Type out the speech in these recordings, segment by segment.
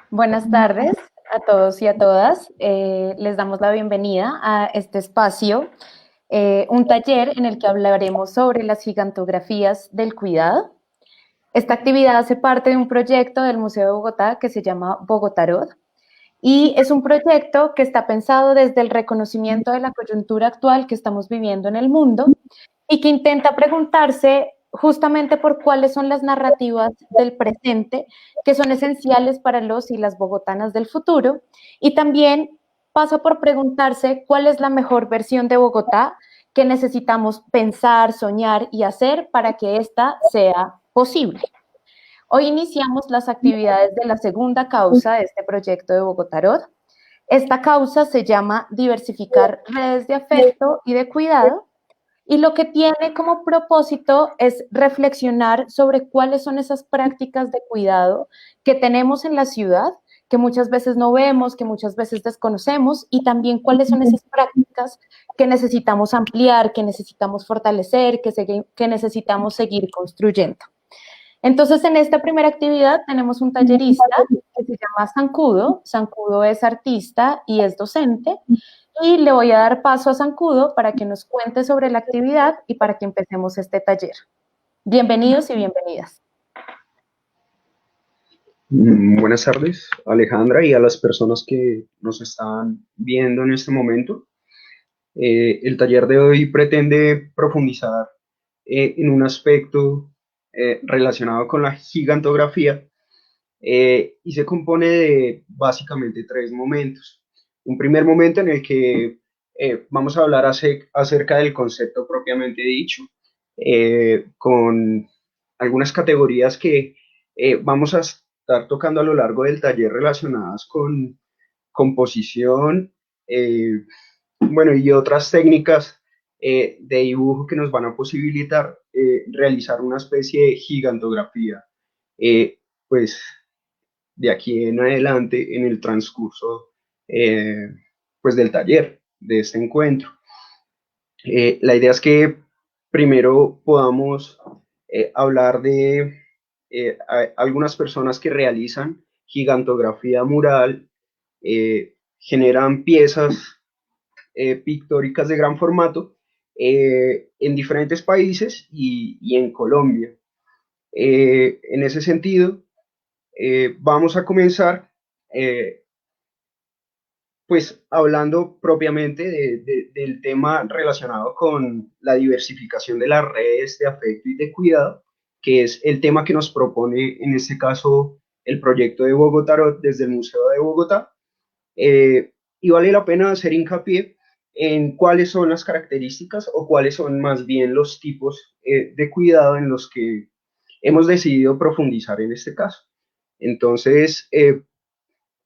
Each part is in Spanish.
Buenas tardes a todos y a todas. Les damos la bienvenida a este espacio, un taller en el que hablaremos sobre las gigantografías del cuidado. Esta actividad hace parte de un proyecto del Museo de Bogotá que se llama Bogotarot y es un proyecto que está pensado desde el reconocimiento de la coyuntura actual que estamos viviendo en el mundo y que intenta preguntarse justamente por cuáles son las narrativas del presente que son esenciales para los y las bogotanas del futuro, y también pasa por preguntarse cuál es la mejor versión de Bogotá que necesitamos pensar, soñar y hacer para que ésta sea posible. Hoy iniciamos las actividades de la segunda causa de este proyecto de Bogotarot. Esta causa se llama Diversificar redes de afecto y de cuidado, y lo que tiene como propósito es reflexionar sobre cuáles son esas prácticas de cuidado que tenemos en la ciudad, que muchas veces no vemos, que muchas veces desconocemos, y también cuáles son esas prácticas que necesitamos ampliar, que necesitamos fortalecer, que necesitamos seguir construyendo. Entonces, en esta primera actividad tenemos un tallerista que se llama Zancudo. Zancudo es artista y es docente. Y le voy a dar paso a Zancudo para que nos cuente sobre la actividad y para que empecemos este taller. Bienvenidos y bienvenidas. Buenas tardes, Alejandra, y a las personas que nos están viendo en este momento. El taller de hoy pretende profundizar en un aspecto relacionado con la gigantografía y se compone de básicamente tres momentos. Un primer momento en el que vamos a hablar acerca del concepto propiamente dicho, con algunas categorías que vamos a estar tocando a lo largo del taller relacionadas con composición, bueno, y otras técnicas de dibujo que nos van a posibilitar realizar una especie de gigantografía. Pues de aquí en adelante en el transcurso eh, pues del taller, de este encuentro. La idea es que primero podamos hablar de algunas personas que realizan gigantografía mural, generan piezas pictóricas de gran formato en diferentes países y en Colombia. En ese sentido, vamos a comenzar pues hablando propiamente del tema relacionado con la diversificación de las redes de afecto y de cuidado, que es el tema que nos propone en este caso el proyecto de Bogotarot desde el Museo de Bogotá. Y vale la pena hacer hincapié en cuáles son las características o cuáles son más bien los tipos de cuidado en los que hemos decidido profundizar en este caso. Entonces,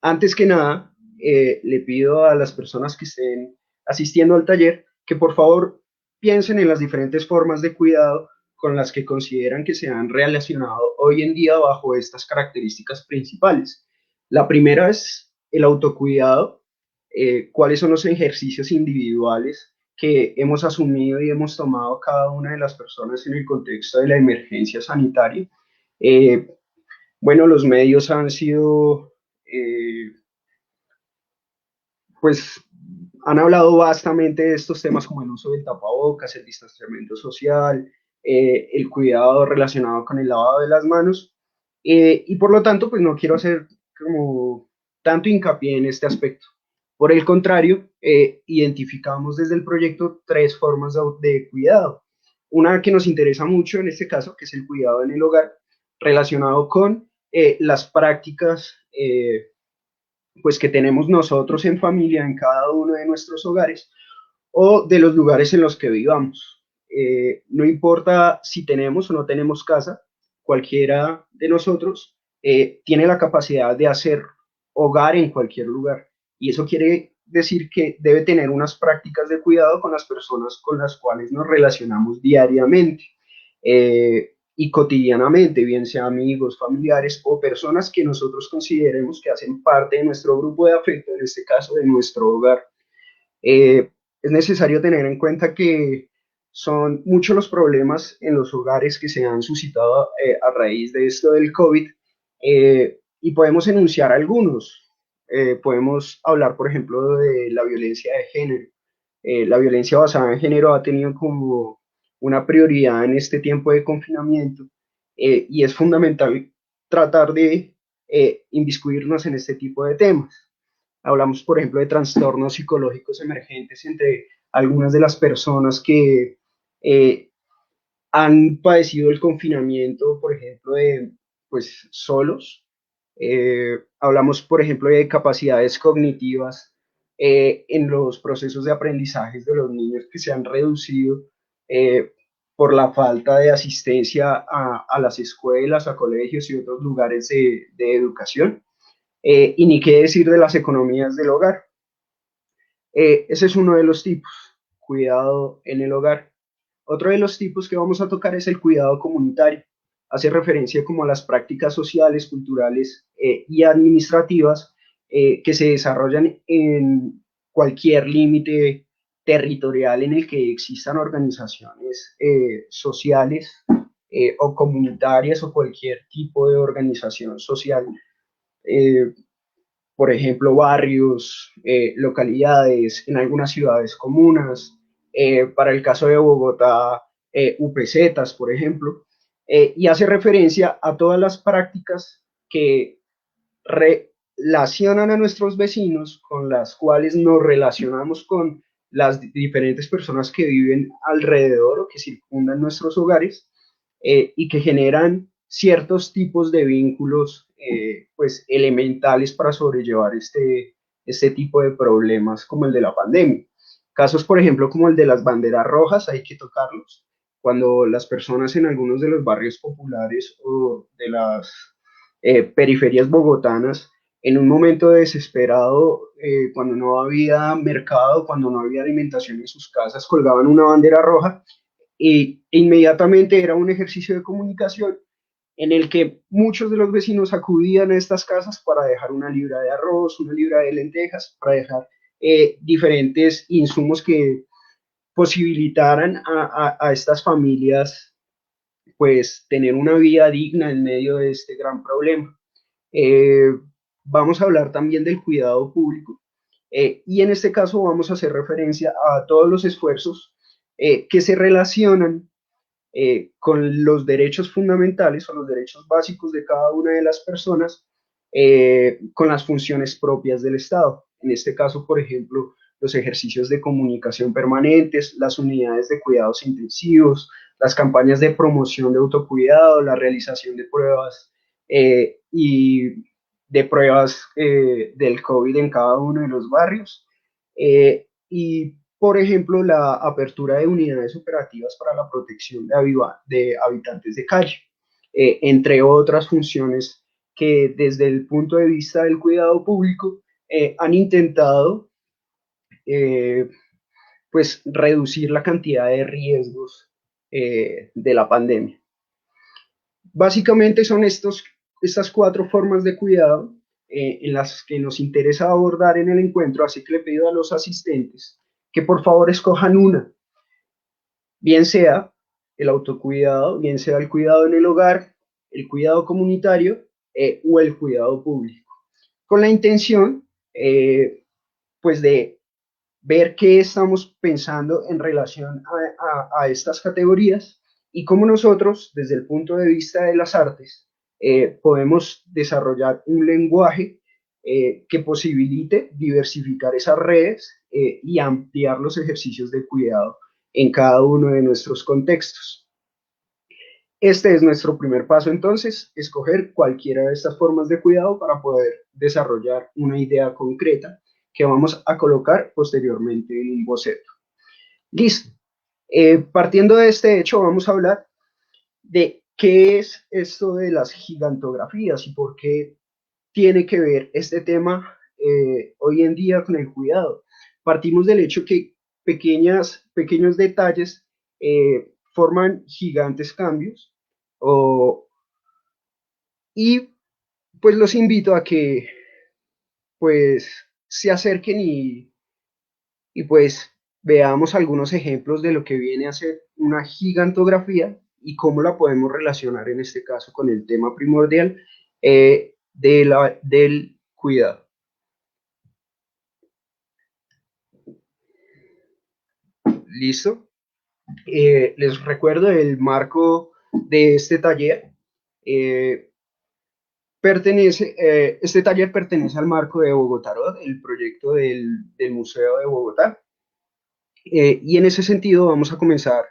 antes que nada, le pido a las personas que estén asistiendo al taller que por favor piensen en las diferentes formas de cuidado con las que consideran que se han relacionado hoy en día bajo estas características principales. La primera es el autocuidado, cuáles son los ejercicios individuales que hemos asumido y hemos tomado cada una de las personas en el contexto de la emergencia sanitaria. Eh, bueno, los medios han sido pues han hablado vastamente de estos temas como el uso del tapabocas, el distanciamiento social, el cuidado relacionado con el lavado de las manos, y por lo tanto, pues no quiero hacer como tanto hincapié en este aspecto. Por el contrario, identificamos desde el proyecto tres formas de cuidado. Una que nos interesa mucho en este caso, que es el cuidado en el hogar, relacionado con las prácticas pues que tenemos nosotros en familia, en cada uno de nuestros hogares o de los lugares en los que vivamos. No importa si tenemos o no tenemos casa, cualquiera de nosotros tiene la capacidad de hacer hogar en cualquier lugar. Y eso quiere decir que debe tener unas prácticas de cuidado con las personas con las cuales nos relacionamos diariamente y cotidianamente, bien sea amigos, familiares o personas que nosotros consideremos que hacen parte de nuestro grupo de afecto, en este caso de nuestro hogar. Es necesario tener en cuenta que son muchos los problemas en los hogares que se han suscitado a raíz de esto del COVID y podemos enunciar algunos. Podemos hablar, por ejemplo, de la violencia de género. La violencia basada en género ha tenido como una prioridad en este tiempo de confinamiento y es fundamental tratar de inmiscuirnos en este tipo de temas. Hablamos, por ejemplo, de trastornos psicológicos emergentes entre algunas de las personas que han padecido el confinamiento, por ejemplo, de pues solos. Hablamos, por ejemplo, de capacidades cognitivas en los procesos de aprendizaje de los niños que se han reducido eh, por la falta de asistencia a las escuelas, a colegios y otros lugares de educación. Y ni qué decir de las economías del hogar. Ese es uno de los tipos, cuidado en el hogar. Otro de los tipos que vamos a tocar es el cuidado comunitario. Hace referencia como a las prácticas sociales, culturales y administrativas que se desarrollan en cualquier límite territorial en el que existan organizaciones sociales o comunitarias o cualquier tipo de organización social. Eh, por ejemplo, barrios, localidades, en algunas ciudades comunas, para el caso de Bogotá, UPZs, por ejemplo, y hace referencia a todas las prácticas que relacionan a nuestros vecinos, con las cuales nos relacionamos con las diferentes personas que viven alrededor o que circundan nuestros hogares y que generan ciertos tipos de vínculos pues elementales para sobrellevar este tipo de problemas como el de la pandemia. Casos, por ejemplo, como el de las banderas rojas, hay que tocarlos. Cuando las personas en algunos de los barrios populares o de las periferias bogotanas, en un momento desesperado, cuando no había mercado, cuando no había alimentación en sus casas, colgaban una bandera roja y inmediatamente era un ejercicio de comunicación en el que muchos de los vecinos acudían a estas casas para dejar una libra de arroz, una libra de lentejas, para dejar diferentes insumos que posibilitaran a estas familias pues tener una vida digna en medio de este gran problema. Eh, Vamos a hablar también del cuidado público y en este caso vamos a hacer referencia a todos los esfuerzos que se relacionan con los derechos fundamentales o los derechos básicos de cada una de las personas con las funciones propias del Estado. En este caso, por ejemplo, los ejercicios de comunicación permanentes, las unidades de cuidados intensivos, las campañas de promoción de autocuidado, la realización de pruebas y de pruebas del COVID en cada uno de los barrios. Y por ejemplo, la apertura de unidades operativas para la protección de habitantes de calle, entre otras funciones que desde el punto de vista del cuidado público han intentado eh, pues reducir la cantidad de riesgos de la pandemia. Básicamente son estas cuatro formas de cuidado en las que nos interesa abordar en el encuentro, así que le pido a los asistentes que por favor escojan una, bien sea el autocuidado, bien sea el cuidado en el hogar, el cuidado comunitario o el cuidado público, con la intención pues de ver qué estamos pensando en relación a estas categorías y cómo nosotros, desde el punto de vista de las artes, podemos desarrollar un lenguaje que posibilite diversificar esas redes y ampliar los ejercicios de cuidado en cada uno de nuestros contextos. Este es nuestro primer paso entonces, escoger cualquiera de estas formas de cuidado para poder desarrollar una idea concreta que vamos a colocar posteriormente en un boceto. Listo. Partiendo de este hecho, vamos a hablar de qué es esto de las gigantografías y por qué tiene que ver este tema hoy en día con el cuidado. Partimos del hecho que pequeños detalles forman gigantes cambios y pues los invito a que pues se acerquen y pues veamos algunos ejemplos de lo que viene a ser una gigantografía y cómo la podemos relacionar en este caso con el tema primordial del cuidado. ¿Listo? Les recuerdo el marco de este taller. Este taller pertenece al marco de Bogotarot, el proyecto del Museo de Bogotá. Y en ese sentido vamos a comenzar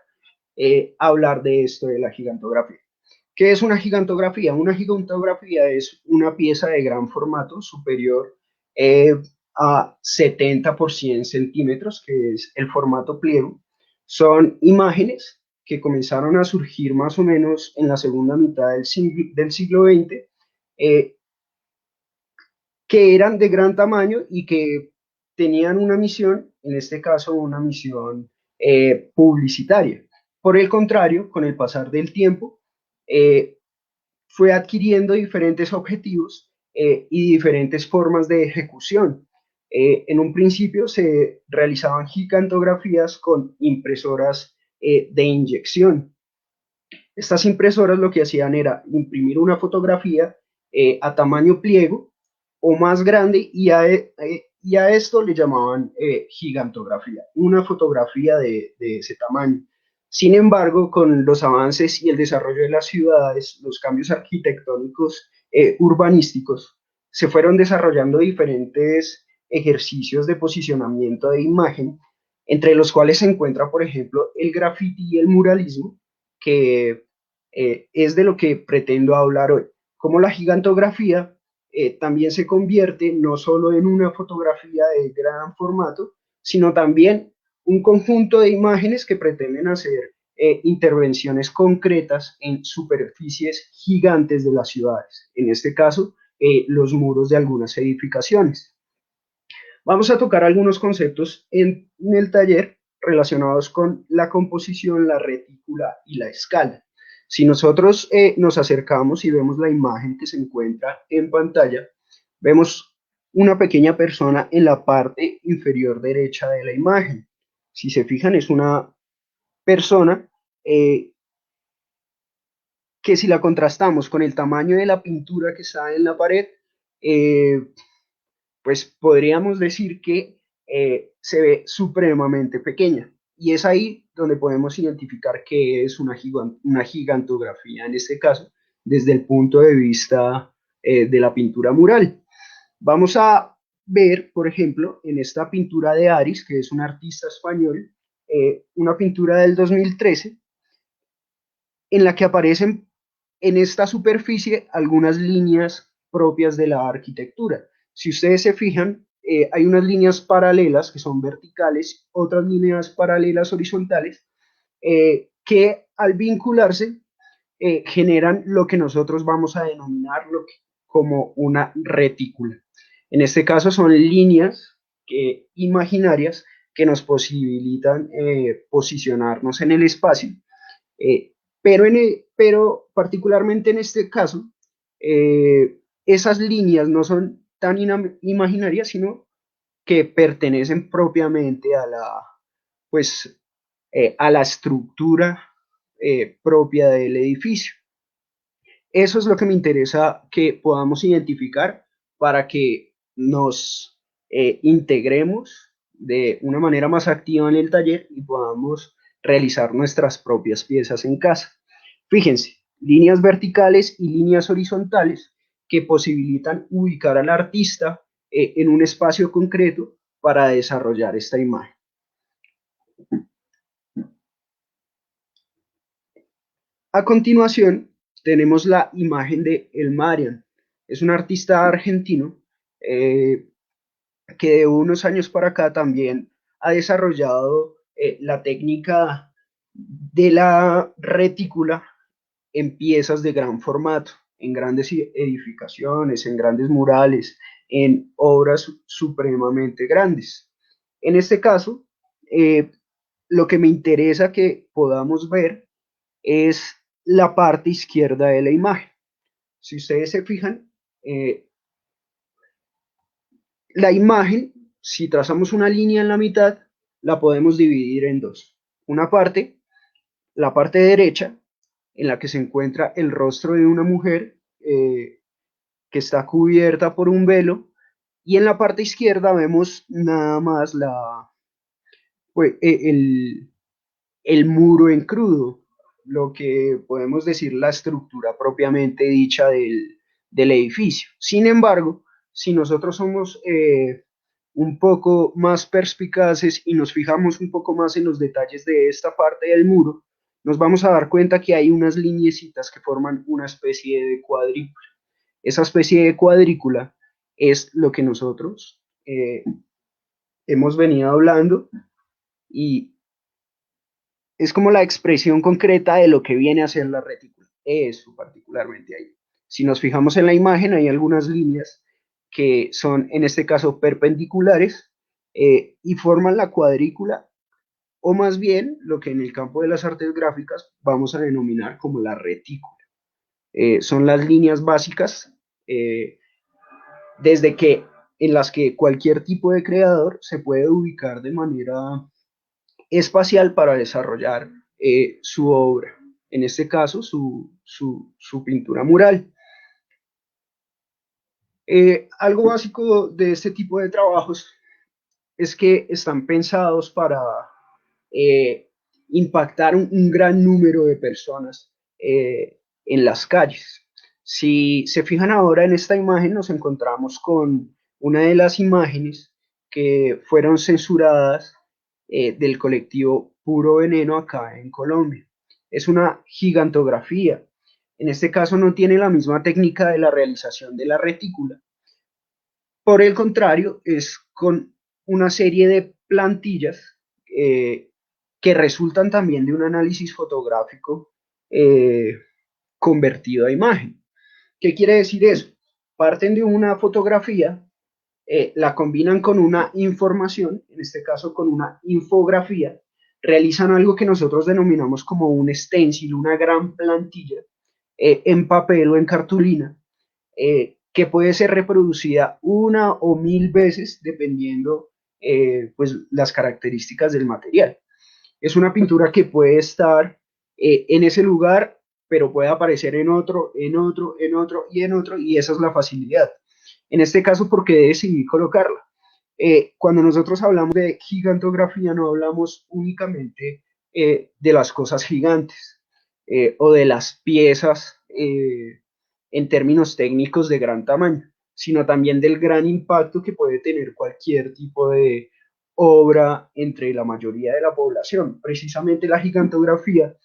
a hablar de esto de la gigantografía. ¿Qué es una gigantografía? Una gigantografía es una pieza de gran formato superior a 70 por 100 centímetros, que es el formato pliego. Son imágenes que comenzaron a surgir más o menos en la segunda mitad del siglo XX, eh, que eran de gran tamaño y que tenían una misión, en este caso una misión publicitaria. Por el contrario, con el pasar del tiempo, eh, fue adquiriendo diferentes objetivos y diferentes formas de ejecución. En un principio se realizaban gigantografías con impresoras de inyección. Estas impresoras lo que hacían era imprimir una fotografía a tamaño pliego o más grande y a esto le llamaban gigantografía, una fotografía de ese tamaño. Sin embargo, con los avances y el desarrollo de las ciudades, los cambios arquitectónicos urbanísticos, se fueron desarrollando diferentes ejercicios de posicionamiento de imagen, entre los cuales se encuentra, por ejemplo, el graffiti y el muralismo, que es de lo que pretendo hablar hoy. Como la gigantografía también se convierte no solo en una fotografía de gran formato, sino también un conjunto de imágenes que pretenden hacer intervenciones concretas en superficies gigantes de las ciudades, en este caso, los muros de algunas edificaciones. Vamos a tocar algunos conceptos en el taller relacionados con la composición, la retícula y la escala. Si nosotros nos acercamos y vemos la imagen que se encuentra en pantalla, vemos una pequeña persona en la parte inferior derecha de la imagen. Si se fijan, es una persona que si la contrastamos con el tamaño de la pintura que está en la pared, eh, pues podríamos decir que se ve supremamente pequeña. Y es ahí donde podemos identificar qué es una gigantografía, en este caso, desde el punto de vista de la pintura mural. Vamos a ver, por ejemplo, en esta pintura de Aris, que es un artista español, una pintura del 2013, en la que aparecen en esta superficie algunas líneas propias de la arquitectura. Si ustedes se fijan, hay unas líneas paralelas que son verticales, otras líneas paralelas horizontales, que al vincularse generan lo que nosotros vamos a denominar como una retícula. En este caso son líneas imaginarias que nos posibilitan posicionarnos en el espacio, eh, pero particularmente en este caso, esas líneas no son tan imaginarias, sino que pertenecen propiamente pues, a la estructura propia del edificio. Eso es lo que me interesa que podamos identificar para que nos integremos de una manera más activa en el taller y podamos realizar nuestras propias piezas en casa. Fíjense, líneas verticales y líneas horizontales que posibilitan ubicar al artista en un espacio concreto para desarrollar esta imagen. A continuación, tenemos la imagen de El Marian. Es un artista argentino que de unos años para acá también ha desarrollado la técnica de la retícula en piezas de gran formato, en grandes edificaciones, en grandes murales, en obras supremamente grandes. En este caso, lo que me interesa que podamos ver es la parte izquierda de la imagen. Si ustedes se fijan, la imagen, si trazamos una línea en la mitad, la podemos dividir en dos. Una parte, la parte derecha, en la que se encuentra el rostro de una mujer que está cubierta por un velo, y en la parte izquierda vemos nada más pues, el muro en crudo, lo que podemos decir la estructura propiamente dicha del edificio. Sin embargo, si nosotros somos un poco más perspicaces y nos fijamos un poco más en los detalles de esta parte del muro, nos vamos a dar cuenta que hay unas lineecitas que forman una especie de cuadrícula. Esa especie de cuadrícula es lo que nosotros hemos venido hablando y es como la expresión concreta de lo que viene a ser la retícula. Eso particularmente ahí. Si nos fijamos en la imagen, hay algunas líneas que son, en este caso, perpendiculares y forman la cuadrícula, o más bien lo que en el campo de las artes gráficas vamos a denominar como la retícula. Son las líneas básicas eh, desde que en las que cualquier tipo de creador se puede ubicar de manera espacial para desarrollar su obra, en este caso su pintura mural. Algo básico de este tipo de trabajos es que están pensados para eh, impactar un gran número de personas en las calles. Si se fijan ahora en esta imagen, nos encontramos con una de las imágenes que fueron censuradas del colectivo Puro Veneno acá en Colombia. Es una gigantografía. En este caso no tiene la misma técnica de la realización de la retícula. Por el contrario, es con una serie de plantillas que resultan también de un análisis fotográfico convertido a imagen. ¿Qué quiere decir eso? Parten de una fotografía, la combinan con una información, en este caso con una infografía, realizan algo que nosotros denominamos como un stencil, una gran plantilla en papel o en cartulina, que puede ser reproducida una o mil veces dependiendo pues, las características del material. Es una pintura que puede estar en ese lugar, pero puede aparecer en otro, en otro, en otro y en otro, y esa es la facilidad. En este caso, ¿por qué decidí colocarla? Cuando nosotros hablamos de gigantografía, no hablamos únicamente de las cosas gigantes o de las piezas en términos técnicos de gran tamaño, sino también del gran impacto que puede tener cualquier tipo de obra entre la mayoría de la población. Precisamente la gigantografía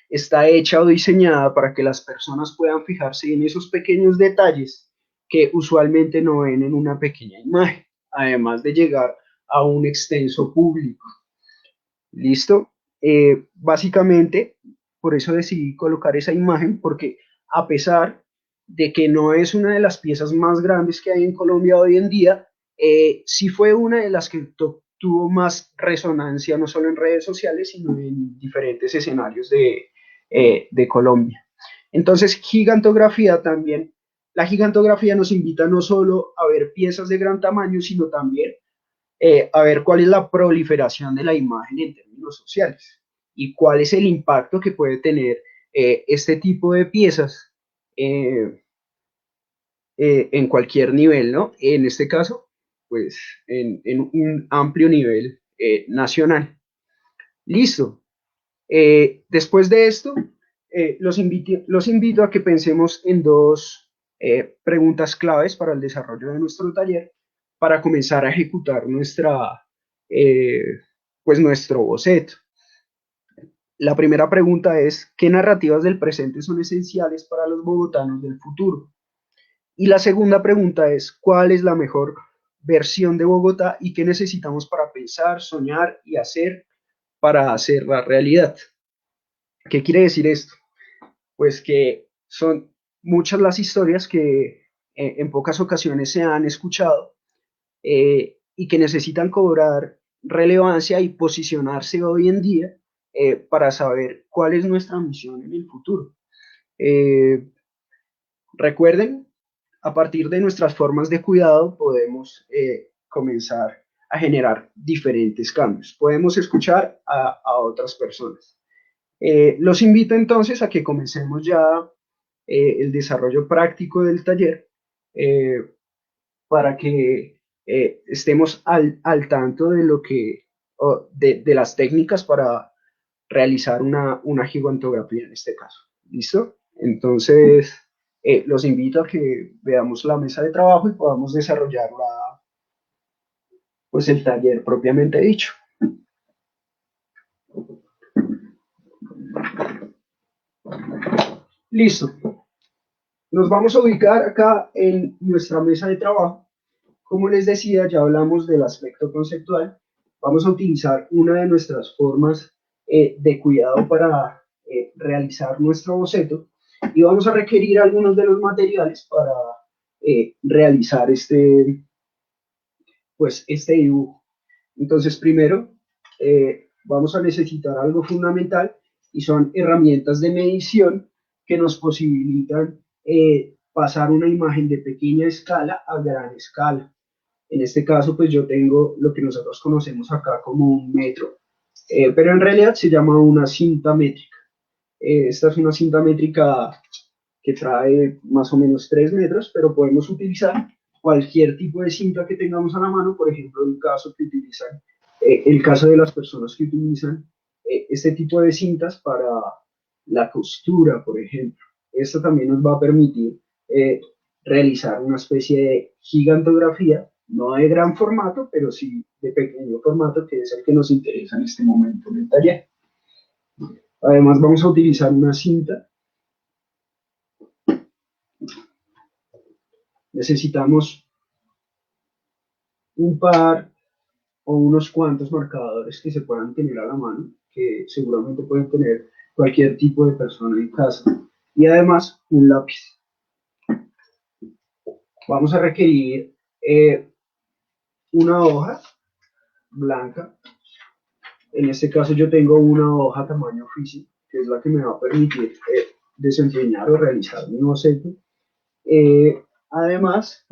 está hecha o diseñada para que las personas puedan fijarse en esos pequeños detalles que usualmente no ven en una pequeña imagen, además de llegar a un extenso público. ¿Listo? Básicamente, por eso decidí colocar esa imagen, porque a pesar de que no es una de las piezas más grandes que hay en Colombia hoy en día, sí fue una de las que tuvo más resonancia, no solo en redes sociales, sino en diferentes escenarios de Colombia. Entonces, gigantografía también. La gigantografía nos invita no solo a ver piezas de gran tamaño, sino también a ver cuál es la proliferación de la imagen en términos sociales y cuál es el impacto que puede tener este tipo de piezas eh, en cualquier nivel, ¿no? En este caso, pues en un amplio nivel nacional. Listo. Después de esto, los invito a que pensemos en dos preguntas claves para el desarrollo de nuestro taller para comenzar a ejecutar eh, pues nuestro boceto. La primera pregunta es, ¿qué narrativas del presente son esenciales para los bogotanos del futuro? Y la segunda pregunta es, ¿cuál es la mejor versión de Bogotá y qué necesitamos para pensar, soñar y hacer para hacer la realidad? ¿Qué quiere decir esto? Pues que son muchas las historias que en pocas ocasiones se han escuchado y que necesitan cobrar relevancia y posicionarse hoy en día para saber cuál es nuestra misión en el futuro. Eh, Recuerden, a partir de nuestras formas de cuidado podemos comenzar a generar diferentes cambios. Podemos escuchar a otras personas. Los invito entonces a que comencemos ya el desarrollo práctico del taller eh, para que estemos al tanto de lo que, de las técnicas para realizar una gigantografía en este caso. ¿Listo? Entonces, los invito a que veamos la mesa de trabajo y podamos desarrollar pues el taller propiamente dicho. Listo. Nos vamos a ubicar acá en nuestra mesa de trabajo. Como les decía, ya hablamos del aspecto conceptual. Vamos a utilizar una de nuestras formas de cuidado para realizar nuestro boceto y vamos a requerir algunos de los materiales para realizar este dibujo. Entonces, primero, vamos a necesitar algo fundamental y son herramientas de medición que nos posibilitan pasar una imagen de pequeña escala a gran escala. En este caso, pues yo tengo lo que nosotros conocemos acá como un metro, pero en realidad se llama una cinta métrica. Esta es una cinta métrica que trae más o menos 3 metros, pero podemos utilizar cualquier tipo de cinta que tengamos a la mano, por ejemplo, el caso de las personas que utilizan este tipo de cintas para la costura, por ejemplo. Esto también nos va a permitir realizar una especie de gigantografía, no de gran formato, pero sí de pequeño formato, que es el que nos interesa en este momento en el taller. Además, vamos a utilizar una cinta. Necesitamos un par o unos cuantos marcadores que se puedan tener a la mano, que seguramente pueden tener cualquier tipo de persona en casa. Y además, un lápiz. Vamos a requerir una hoja blanca. En este caso yo tengo una hoja tamaño físico, que es la que me va a permitir desempeñar o realizar mi boceto. Además,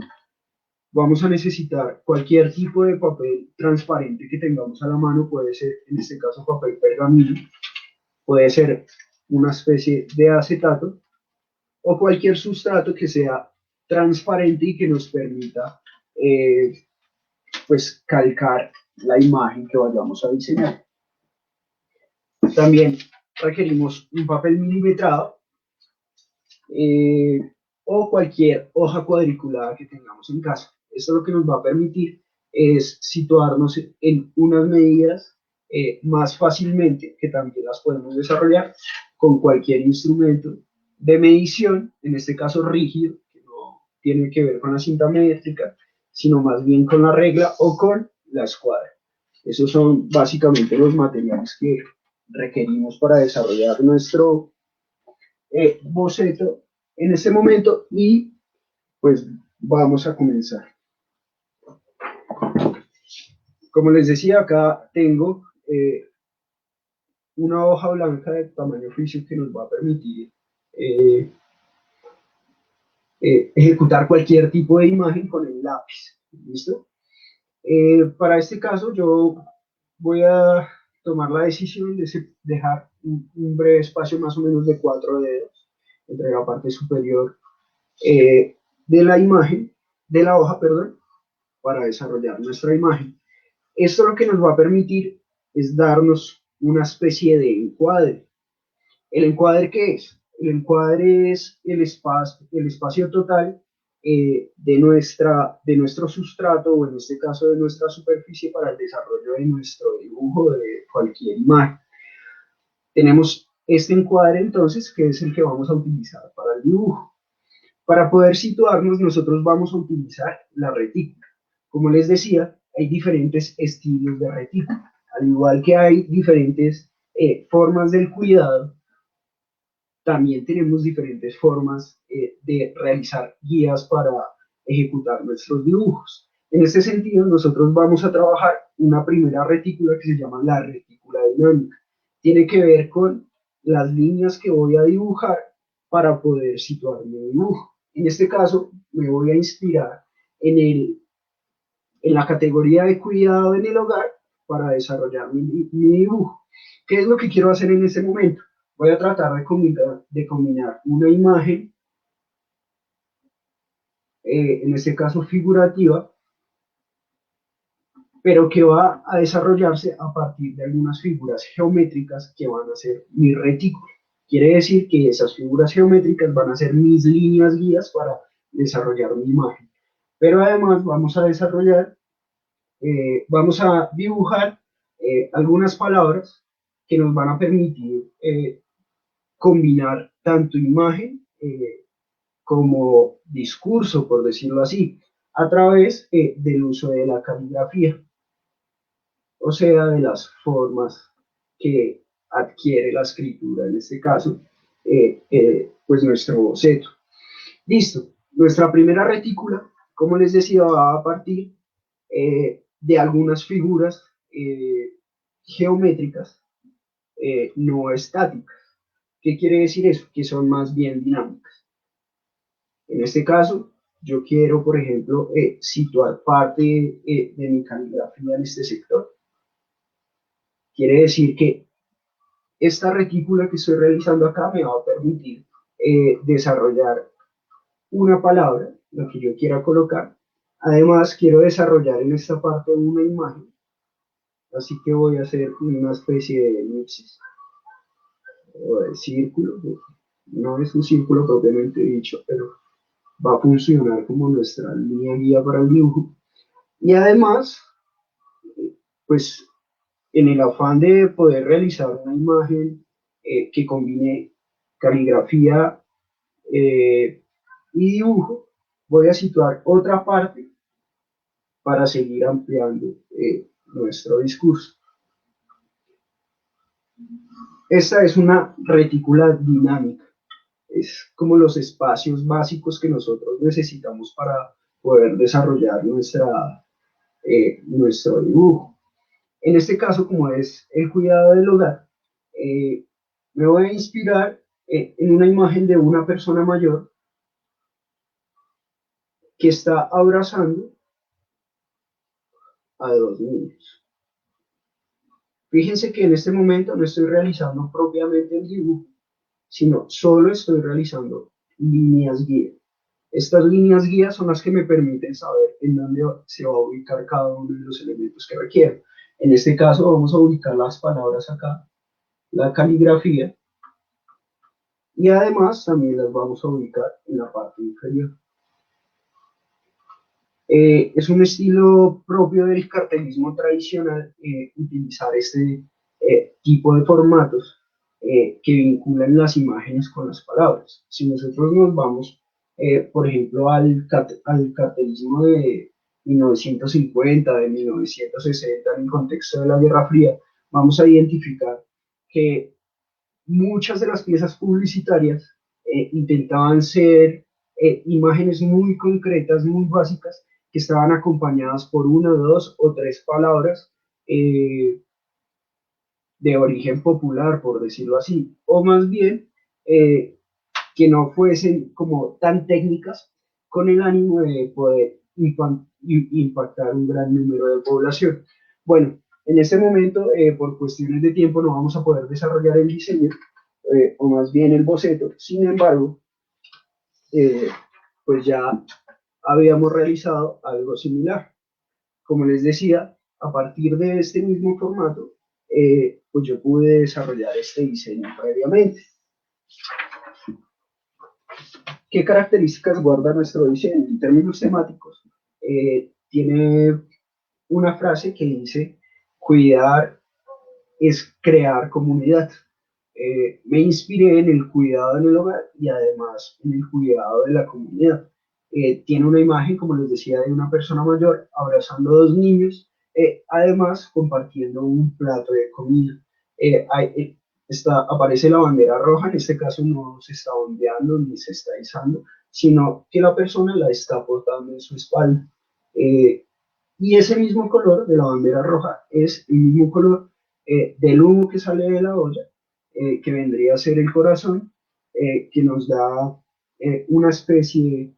vamos a necesitar cualquier tipo de papel transparente que tengamos a la mano, puede ser en este caso papel pergamino, puede ser una especie de acetato o cualquier sustrato que sea transparente y que nos permita pues calcar la imagen que vayamos a diseñar. También requerimos un papel milimetrado o cualquier hoja cuadriculada que tengamos en casa. Esto lo que nos va a permitir es situarnos en unas medidas más fácilmente, que también las podemos desarrollar con cualquier instrumento de medición, en este caso rígido, que no tiene que ver con la cinta métrica, sino más bien con la regla o con la escuadra. Esos son básicamente los materiales que requerimos para desarrollar nuestro boceto en este momento y pues vamos a comenzar. Como les decía, acá tengo una hoja blanca de tamaño físico que nos va a permitir ejecutar cualquier tipo de imagen con el lápiz. ¿Listo? Para este caso yo voy a tomar la decisión de dejar un breve espacio más o menos de 4 dedos entre la parte superior de la imagen, de la hoja, perdón, para desarrollar nuestra imagen. Esto lo que nos va a permitir es darnos una especie de encuadre. ¿El encuadre qué es? El encuadre es el espacio total de nuestro sustrato, o en este caso de nuestra superficie, para el desarrollo de nuestro dibujo de cualquier imagen. Tenemos este encuadre entonces, que es el que vamos a utilizar para el dibujo. Para poder situarnos, nosotros vamos a utilizar la retícula. Como les decía, hay diferentes estilos de retícula. Al igual que hay diferentes formas del cuidado, también tenemos diferentes formas de realizar guías para ejecutar nuestros dibujos. En este sentido, nosotros vamos a trabajar una primera retícula que se llama la retícula dinámica. Tiene que ver con las líneas que voy a dibujar para poder situar mi dibujo. En este caso, me voy a inspirar en la categoría de cuidado en el hogar para desarrollar mi dibujo. ¿Qué es lo que quiero hacer en este momento? Voy a tratar de combinar una imagen, en este caso figurativa, pero que va a desarrollarse a partir de algunas figuras geométricas que van a ser mi retículo. Quiere decir que esas figuras geométricas van a ser mis líneas guías para desarrollar mi imagen. Pero además vamos a dibujar algunas palabras que nos van a permitir combinar tanto imagen como discurso, por decirlo así, a través del uso de la caligrafía, o sea, de las formas que adquiere la escritura, en este caso, pues nuestro boceto. Listo, nuestra primera retícula, como les decía, va a partir de algunas figuras geométricas no estáticas. ¿Qué quiere decir eso? Que son más bien dinámicas. En este caso, yo quiero, por ejemplo, situar parte de mi caligrafía en este sector. Quiere decir que esta retícula que estoy realizando acá me va a permitir desarrollar una palabra, la que yo quiera colocar. Además, quiero desarrollar en esta parte una imagen, así que voy a hacer una especie de elipsis o de círculo. No es un círculo propiamente dicho, pero va a funcionar como nuestra línea guía para el dibujo. Y además, pues en el afán de poder realizar una imagen que combine caligrafía y dibujo, voy a situar otra parte para seguir ampliando nuestro discurso. Esta es una retícula dinámica, es como los espacios básicos que nosotros necesitamos para poder desarrollar nuestro dibujo. En este caso, como es el cuidado del hogar, me voy a inspirar en una imagen de una persona mayor que está abrazando a dos niños. Fíjense que en este momento no estoy realizando propiamente el dibujo, sino solo estoy realizando líneas guía. Estas líneas guías son las que me permiten saber en dónde se va a ubicar cada uno de los elementos que requiero. En este caso vamos a ubicar las palabras acá, la caligrafía, y además también las vamos a ubicar en la parte inferior. Es un estilo propio del cartelismo tradicional utilizar este tipo de formatos que vinculan las imágenes con las palabras. Si nosotros nos vamos, por ejemplo, al cartelismo de 1950, de 1960, en el contexto de la Guerra Fría, vamos a identificar que muchas de las piezas publicitarias intentaban ser imágenes muy concretas, muy básicas, que estaban acompañadas por una, dos o tres palabras de origen popular, por decirlo así, o más bien que no fuesen como tan técnicas con el ánimo de poder impactar un gran número de población. Bueno, en este momento, por cuestiones de tiempo, no vamos a poder desarrollar el diseño, o más bien el boceto. Sin embargo, eh, pues ya habíamos realizado algo similar. Como les decía, a partir de este mismo formato, pues yo pude desarrollar este diseño previamente. ¿Qué características guarda nuestro diseño? En términos temáticos, tiene una frase que dice, cuidar es crear comunidad. me inspiré en el cuidado en el hogar y además en el cuidado de la comunidad. Tiene una imagen, como les decía, de una persona mayor abrazando a dos niños, además compartiendo un plato de comida. Aparece la bandera roja, en este caso no se está ondeando ni se está izando, sino que la persona la está portando en su espalda. Y ese mismo color de la bandera roja es el mismo color del humo que sale de la olla, que vendría a ser el corazón, que nos da una especie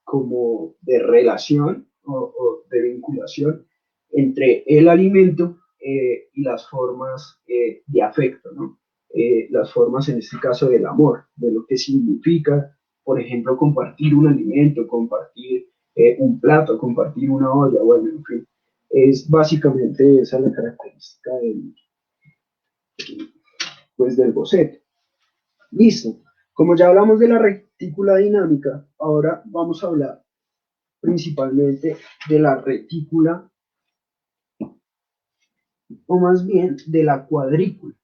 como de relación o de vinculación entre el alimento y las formas de afecto, ¿no? Las formas, en este caso, del amor, de lo que significa, por ejemplo, compartir un alimento, compartir un plato, compartir una olla, bueno, en fin. Es básicamente esa la característica pues, del boceto. Listo. Como ya hablamos de la retícula dinámica, ahora vamos a hablar principalmente de la retícula, o más bien de la cuadrícula.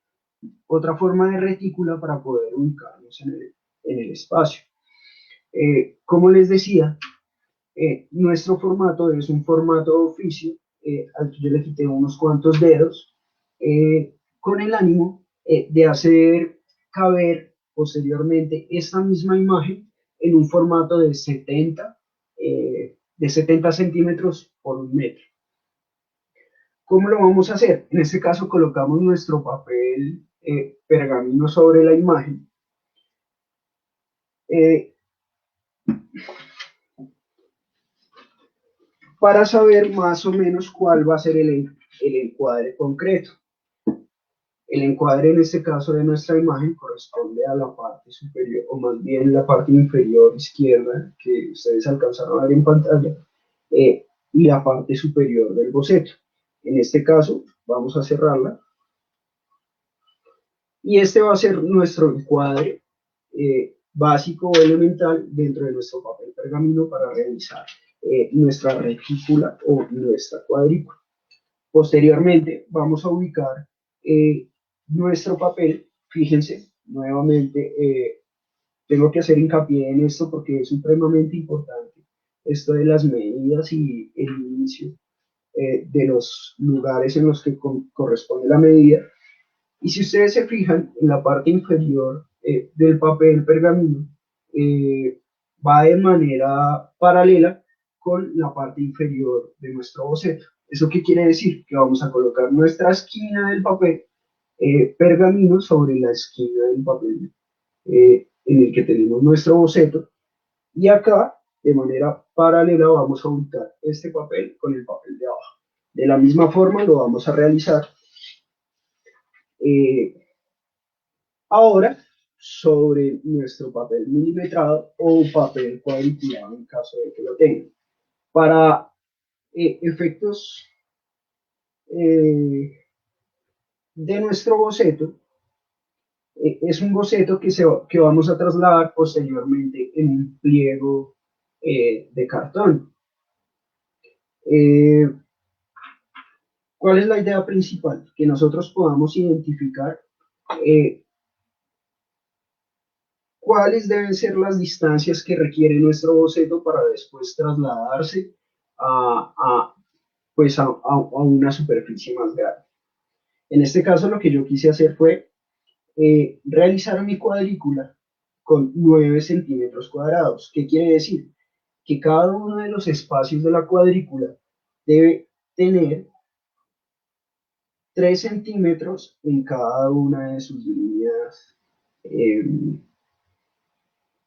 Otra forma de retícula para poder ubicarnos en el espacio. Como les decía, nuestro formato es un formato de oficio al que yo le quité unos cuantos dedos con el ánimo de hacer caber posteriormente esta misma imagen en un formato de 70 centímetros por un metro. ¿Cómo lo vamos a hacer? En este caso colocamos nuestro papel pergamino sobre la imagen. Eh, para saber más o menos cuál va a ser el encuadre concreto. El encuadre en este caso de nuestra imagen corresponde a la parte superior, o más bien la parte inferior izquierda que ustedes alcanzaron a ver en pantalla, y la parte superior del boceto. En este caso vamos a cerrarla y este va a ser nuestro encuadre básico o elemental dentro de nuestro papel pergamino para realizar nuestra retícula o nuestra cuadrícula. Posteriormente vamos a ubicar nuestro papel. Fíjense, nuevamente tengo que hacer hincapié en esto porque es supremamente importante esto de las medidas y el inicio de los lugares en los que corresponde la medida. Y si ustedes se fijan, en la parte inferior del papel pergamino va de manera paralela con la parte inferior de nuestro boceto. ¿Eso qué quiere decir? Que vamos a colocar nuestra esquina del papel pergamino sobre la esquina del papel en el que tenemos nuestro boceto. Y acá, de manera paralela, vamos a ubicar este papel con el papel de abajo. De la misma forma lo vamos a realizar eh, ahora sobre nuestro papel milimetrado o papel cuadriculado en caso de que lo tenga. Para efectos de nuestro boceto, es un boceto que vamos a trasladar posteriormente en un pliego de cartón. ¿Cuál es la idea principal? Que nosotros podamos identificar cuáles deben ser las distancias que requiere nuestro boceto para después trasladarse pues a una superficie más grande. En este caso lo que yo quise hacer fue realizar mi cuadrícula con 9 centímetros cuadrados. ¿Qué quiere decir? Que cada uno de los espacios de la cuadrícula debe tener 3 centímetros en cada una de sus líneas eh,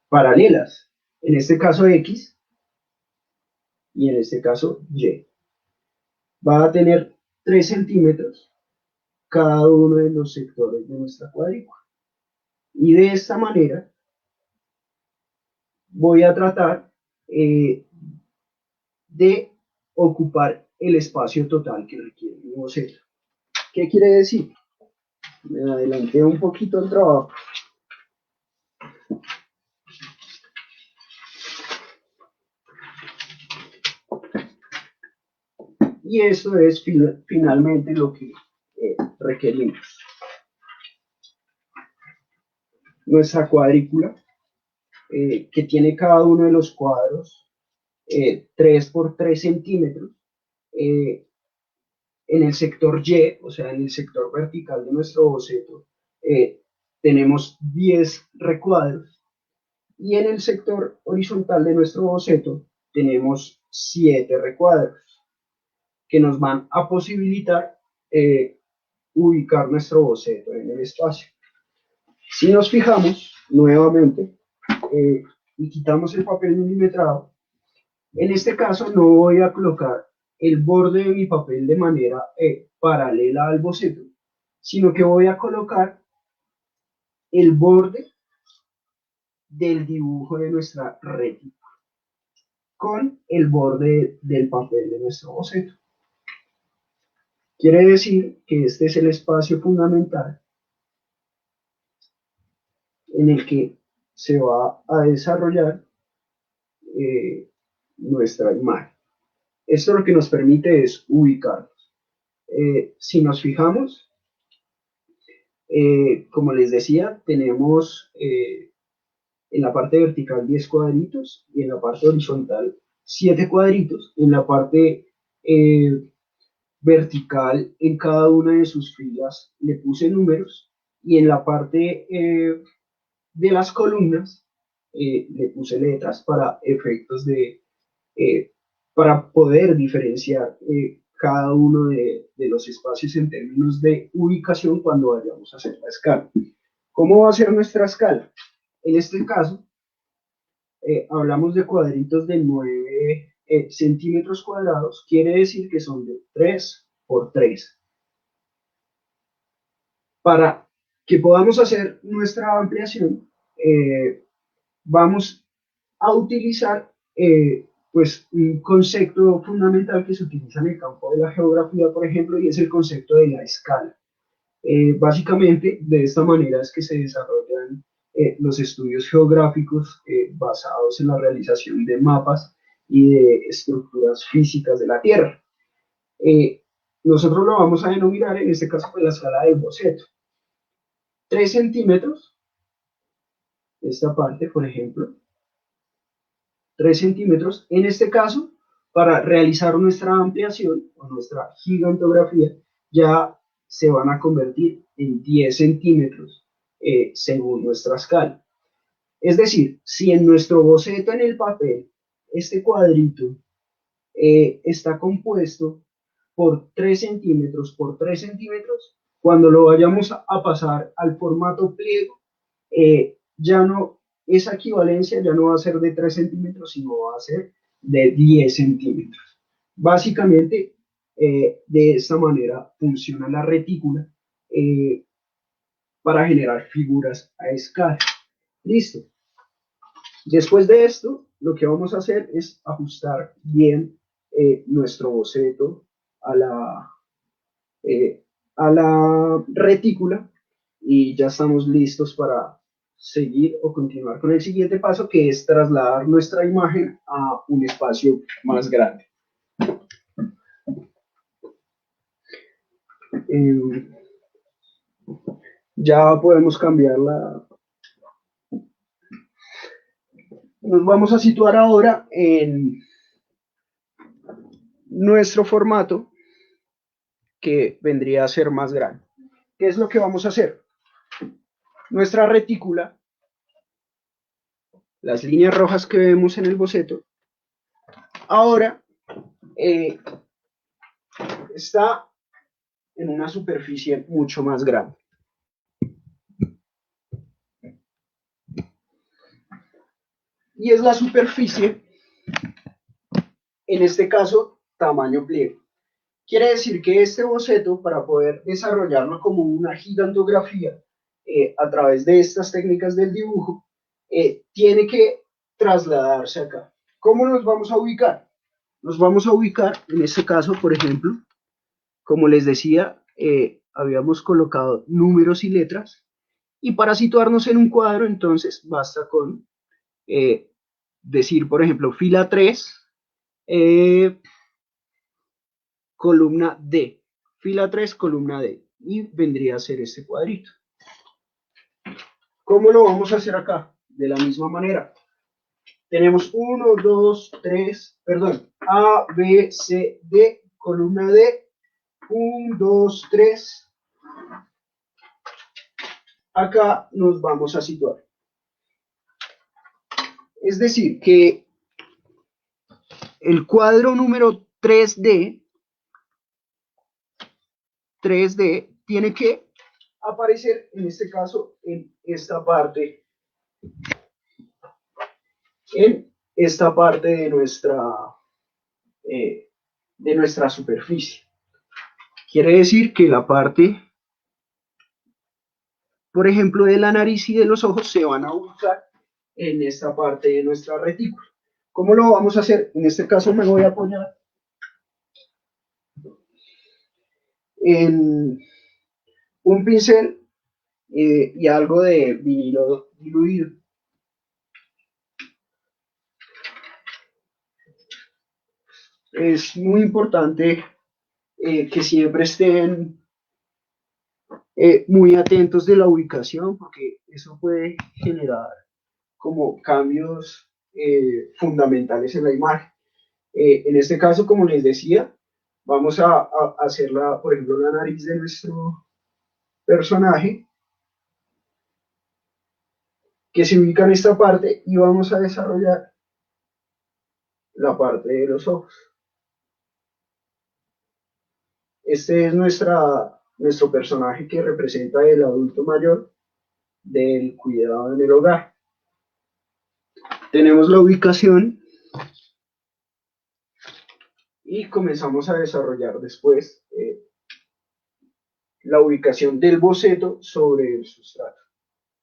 paralelas. En este caso X y en este caso Y. Va a tener 3 centímetros cada uno de los sectores de nuestra cuadrícula. Y de esta manera voy a tratar de ocupar el espacio total que requiere mi boceto. ¿Qué quiere decir? Me adelanté un poquito el trabajo. Y eso es finalmente lo que requerimos. nuestra cuadrícula, que tiene cada uno de los cuadros 3 por 3 centímetros. En el sector Y, o sea, en el sector vertical de nuestro boceto, tenemos 10 recuadros, y en el sector horizontal de nuestro boceto tenemos 7 recuadros que nos van a posibilitar ubicar nuestro boceto en el espacio. Si nos fijamos nuevamente y quitamos el papel milimetrado, en este caso no voy a colocar el borde de mi papel de manera paralela al boceto, sino que voy a colocar el borde del dibujo de nuestra retina con el borde del papel de nuestro boceto. Quiere decir que este es el espacio fundamental en el que se va a desarrollar nuestra imagen. Esto lo que nos permite es ubicarnos. Si nos fijamos, como les decía, tenemos en la parte vertical 10 cuadritos y en la parte horizontal 7 cuadritos. En la parte vertical, en cada una de sus filas le puse números, y en la parte de las columnas le puse letras para efectos eh, para poder diferenciar cada uno de los espacios en términos de ubicación cuando vayamos a hacer la escala. ¿Cómo va a ser nuestra escala? En este caso, hablamos de cuadritos de 9 centímetros cuadrados, quiere decir que son de 3 por 3. Para que podamos hacer nuestra ampliación, vamos a utilizar pues un concepto fundamental que se utiliza en el campo de la geografía, por ejemplo, y es el concepto de la escala. Básicamente, de esta manera es que se desarrollan los estudios geográficos basados en la realización de mapas y de estructuras físicas de la Tierra. Nosotros lo vamos a denominar, en este caso, pues, la escala del boceto. 3 centímetros, esta parte, por ejemplo, 3 centímetros, en este caso, para realizar nuestra ampliación o nuestra gigantografía, ya se van a convertir en 10 centímetros según nuestra escala. Es decir, si en nuestro boceto en el papel, este cuadrito está compuesto por 3 centímetros por 3 centímetros, cuando lo vayamos a pasar al formato pliego, ya no, esa equivalencia ya no va a ser de 3 centímetros, sino va a ser de 10 centímetros. Básicamente, de esta manera funciona la retícula para generar figuras a escala. Listo. Después de esto, lo que vamos a hacer es ajustar bien nuestro boceto a eh, a la retícula, y ya estamos listos para seguir o continuar con el siguiente paso, que es trasladar nuestra imagen a un espacio más grande. Eh, ya podemos cambiarla. Nos vamos a situar ahora en nuestro formato, que vendría a ser más grande. ¿Qué es lo que vamos a hacer? Nuestra retícula, las líneas rojas que vemos en el boceto, ahora está en una superficie mucho más grande. Y es la superficie, en este caso, tamaño pliego. Quiere decir que este boceto, para poder desarrollarlo como una gigantografía a través de estas técnicas del dibujo, tiene que trasladarse acá. ¿Cómo nos vamos a ubicar? Nos vamos a ubicar, en este caso, por ejemplo, como les decía, habíamos colocado números y letras, y para situarnos en un cuadro, entonces, basta con decir, por ejemplo, fila 3, columna D, fila 3, columna D, y vendría a ser este cuadrito. ¿Cómo lo vamos a hacer acá? De la misma manera. Tenemos 1, 2, 3, perdón, A, B, C, D, columna D, 1, 2, 3. Acá nos vamos a situar. Es decir, que el cuadro número 3D tiene que aparecer, en este caso, en esta parte de nuestra superficie. Quiere decir que la parte, por ejemplo, de la nariz y de los ojos se van a ubicar en esta parte de nuestra retícula. ¿Cómo lo vamos a hacer? En este caso me voy a apoyar en un pincel y algo de vinilo diluido. Es muy importante que siempre estén muy atentos de la ubicación porque eso puede generar como cambios fundamentales en la imagen. En este caso, como les decía, vamos a hacer, por ejemplo, la nariz de nuestro personaje que se ubica en esta parte y vamos a desarrollar la parte de los ojos. Este es nuestro personaje que representa el adulto mayor del cuidado en el hogar. Tenemos la ubicación y comenzamos a desarrollar después la ubicación del boceto sobre el sustrato.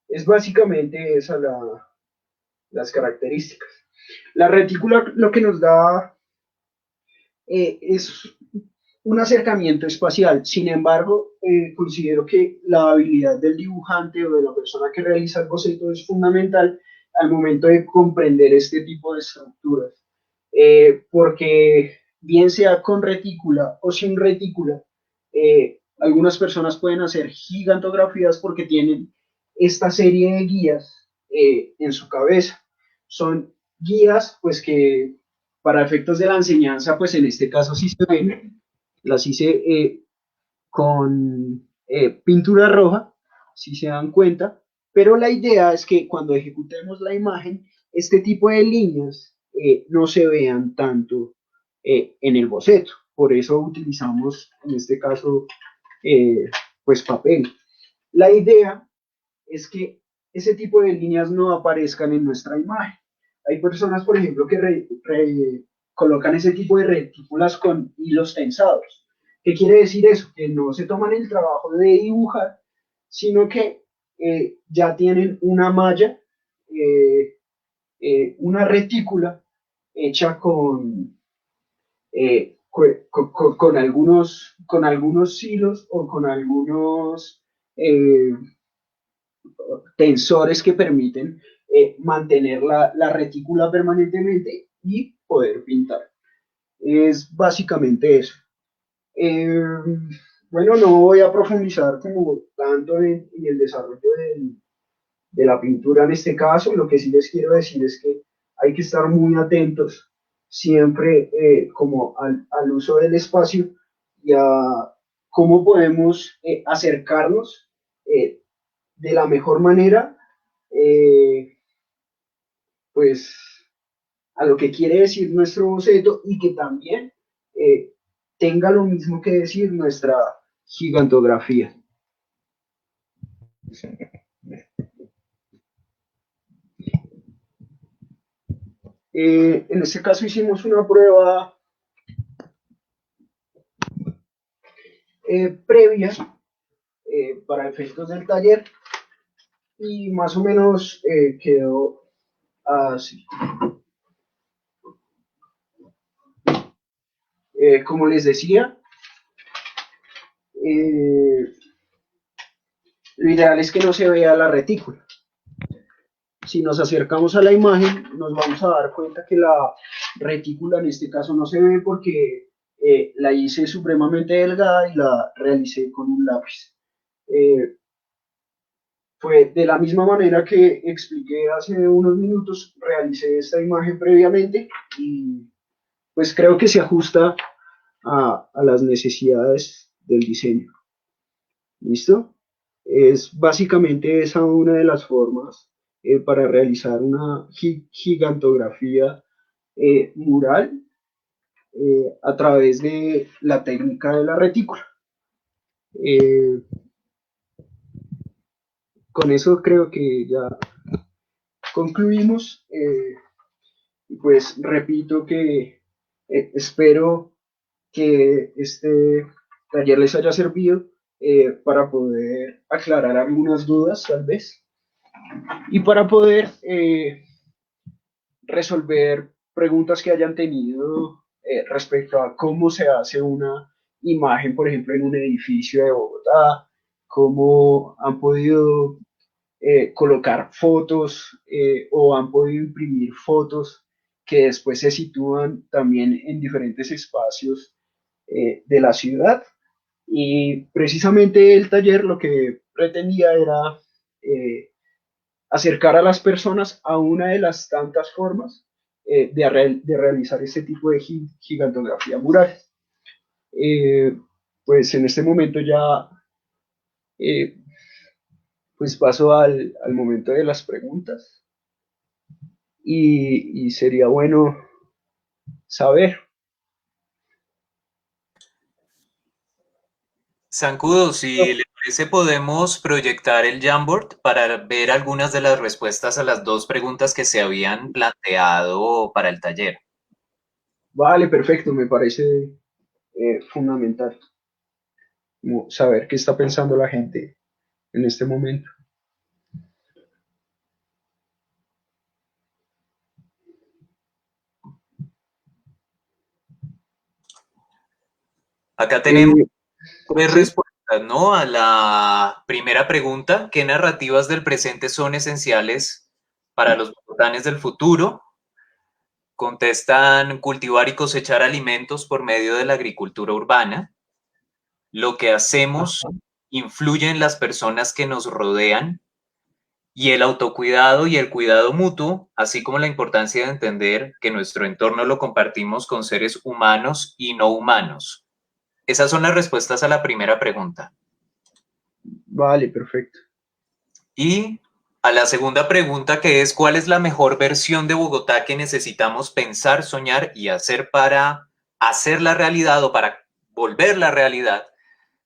Es básicamente esa las características. La retícula lo que nos da es un acercamiento espacial. Sin embargo, considero que la habilidad del dibujante o de la persona que realiza el boceto es fundamental al momento de comprender este tipo de estructuras. Porque bien sea con retícula o sin retícula, algunas personas pueden hacer gigantografías porque tienen esta serie de guías en su cabeza. Son guías pues que para efectos de la enseñanza, pues en este caso sí se ven, las hice con pintura roja, si se dan cuenta, pero la idea es que cuando ejecutemos la imagen, este tipo de líneas no se vean tanto en el boceto. Por eso utilizamos, en este caso, pues papel. La idea es que ese tipo de líneas no aparezcan en nuestra imagen. Hay personas, por ejemplo, que colocan ese tipo de retículas con hilos tensados. ¿Qué quiere decir eso? Que no se toman el trabajo de dibujar, sino que ya tienen una malla, una retícula hecha con algunos hilos o con algunos tensores que permiten mantener la retícula permanentemente y poder pintar. Es básicamente eso. Eh, bueno, no voy a profundizar como tanto en el desarrollo de la pintura en este caso. Lo que sí les quiero decir es que hay que estar muy atentos siempre como al uso del espacio y a cómo podemos acercarnos de la mejor manera eh, pues a lo que quiere decir nuestro boceto y que también eh, tenga lo mismo que decir nuestra gigantografía. En este caso hicimos una prueba previa para efectos del taller y más o menos quedó así. Como les decía, lo ideal es que no se vea la retícula. Si nos acercamos a la imagen, nos vamos a dar cuenta que la retícula en este caso no se ve porque la hice supremamente delgada y la realicé con un lápiz. fue de la misma manera que expliqué hace unos minutos, realicé esta imagen previamente y pues creo que se ajusta a las necesidades del diseño. ¿Listo? Es básicamente esa una de las formas para realizar una gigantografía mural a través de la técnica de la retícula. Eh, con eso creo que ya concluimos. Pues repito que espero que este taller les haya servido para poder aclarar algunas dudas tal vez y para poder resolver preguntas que hayan tenido respecto a cómo se hace una imagen, por ejemplo, en un edificio de Bogotá, cómo han podido colocar fotos o han podido imprimir fotos que después se sitúan también en diferentes espacios de la ciudad. Y precisamente el taller lo que pretendía era acercar a las personas a una de las tantas formas de realizar este tipo de gigantografía mural. Eh, pues en este momento ya eh, pues paso al momento de las preguntas y sería bueno saber. Zancudo, si le parece, podemos proyectar el Jamboard para ver algunas de las respuestas a las dos preguntas que se habían planteado para el taller. Vale, perfecto, me parece fundamental saber qué está pensando la gente en este momento. Acá tenemos tres ¿Sí? respuestas, ¿no? A la primera pregunta, ¿qué narrativas del presente son esenciales para los bogotanes del futuro? Contestan cultivar y cosechar alimentos por medio de la agricultura urbana. Lo que hacemos influye en las personas que nos rodean y el autocuidado y el cuidado mutuo, así como la importancia de entender que nuestro entorno lo compartimos con seres humanos y no humanos. Esas son las respuestas a la primera pregunta. Vale, perfecto. Y a la segunda pregunta, que es ¿cuál es la mejor versión de Bogotá que necesitamos pensar, soñar y hacer para hacer la realidad o para volver la realidad?